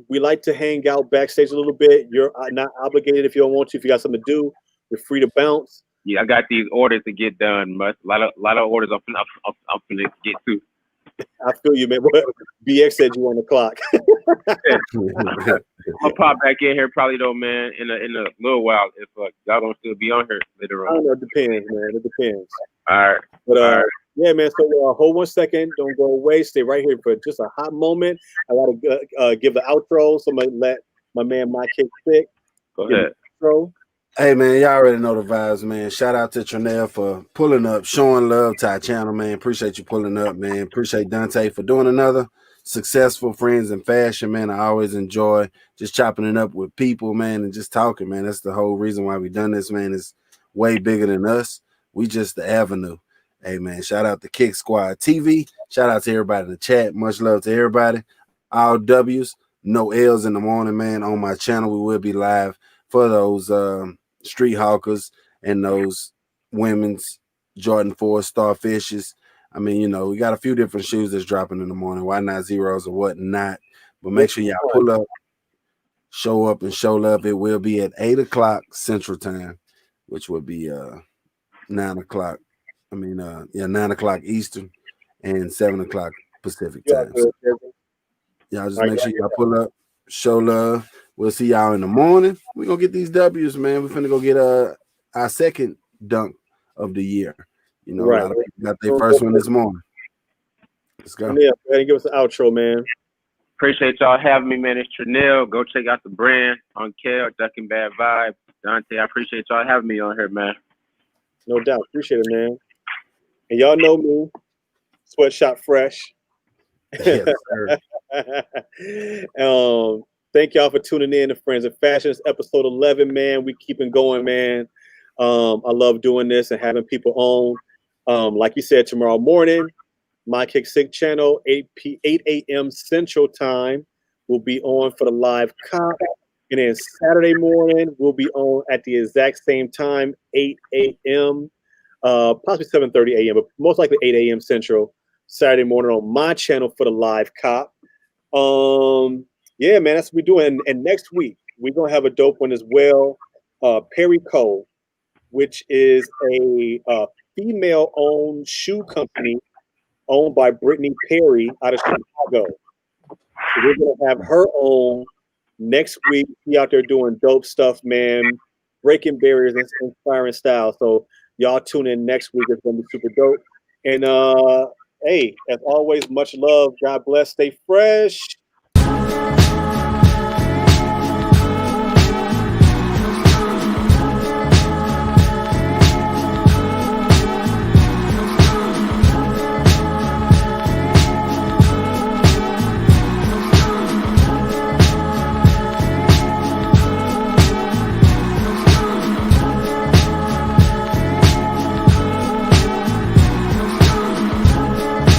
We like to hang out backstage a little bit. You're not obligated if you don't want to. If you got something to do, you're free to bounce. Yeah, I got these orders to get done. A lot of orders I'm finna get to. I feel you, man. But BX said you on the clock. I'm gonna pop back in here probably though, man, in a little while if y'all don't still be on here later I on. don't know. It depends, man. It depends. All right. But All right. yeah, man. So hold 1 second. Don't go away. Stay right here for just a hot moment. I gotta give the outro. Somebody let my man my Kik Squad Go give ahead. the outro. Hey man, y'all already know the vibes, man. Shout out to Traneil for pulling up, showing love to our channel, man. Appreciate you pulling up, man. Appreciate Dante for doing another successful Friends in Fashion, man. I always enjoy just chopping it up with people, man, and just talking, man. That's the whole reason why we done this, man. It's way bigger than us. We just the avenue. Hey man, shout out to Kik Squad TV. Shout out to everybody in the chat. Much love to everybody. All W's, no L's in the morning, man. On my channel, we will be live for those street hawkers and those women's Jordan 4 Starfishes. I mean, you know, we got a few different shoes that's dropping in the morning. Why not zeros or whatnot? But make sure y'all pull up, show up, and show love. It will be at 8 o'clock Central Time, which would be 9 o'clock. 9 o'clock Eastern and 7 o'clock Pacific time. So y'all just make sure y'all pull up, show love. We'll see y'all in the morning. We're gonna get these W's, man. We're finna go get our second dunk of the year. You know, a lot of people got their first one this morning. Let's go. Yeah, go ahead and give us an outro, man. Appreciate y'all having me, man. It's Traneil. Go check out the brand OnKel, Duckin Bad Vibes. Dante, I appreciate y'all having me on here, man. No doubt. Appreciate it, man. And y'all know me, Sweatshop Fresh. Yes, sir. Thank y'all for tuning in to Friends of Fashion. It's episode 11, man. We keeping going, man. I love doing this and having people on. Like you said, tomorrow morning, my Kik Squad channel, 8 a.m. Central Time, will be on for the live cop. And then Saturday morning, we'll be on at the exact same time, 8 a.m., possibly 7:30 a.m., but most likely 8 a.m. Central, Saturday morning on my channel for the live cop. Yeah, man, that's what we're doing. And next week, we're going to have a dope one as well. Perry Cole, which is a female-owned shoe company owned by Brittany Perry out of Chicago. So we're going to have her on next week. She out there doing dope stuff, man, breaking barriers and inspiring style. So y'all tune in next week. It's going to be super dope. And hey, as always, much love. God bless. Stay fresh.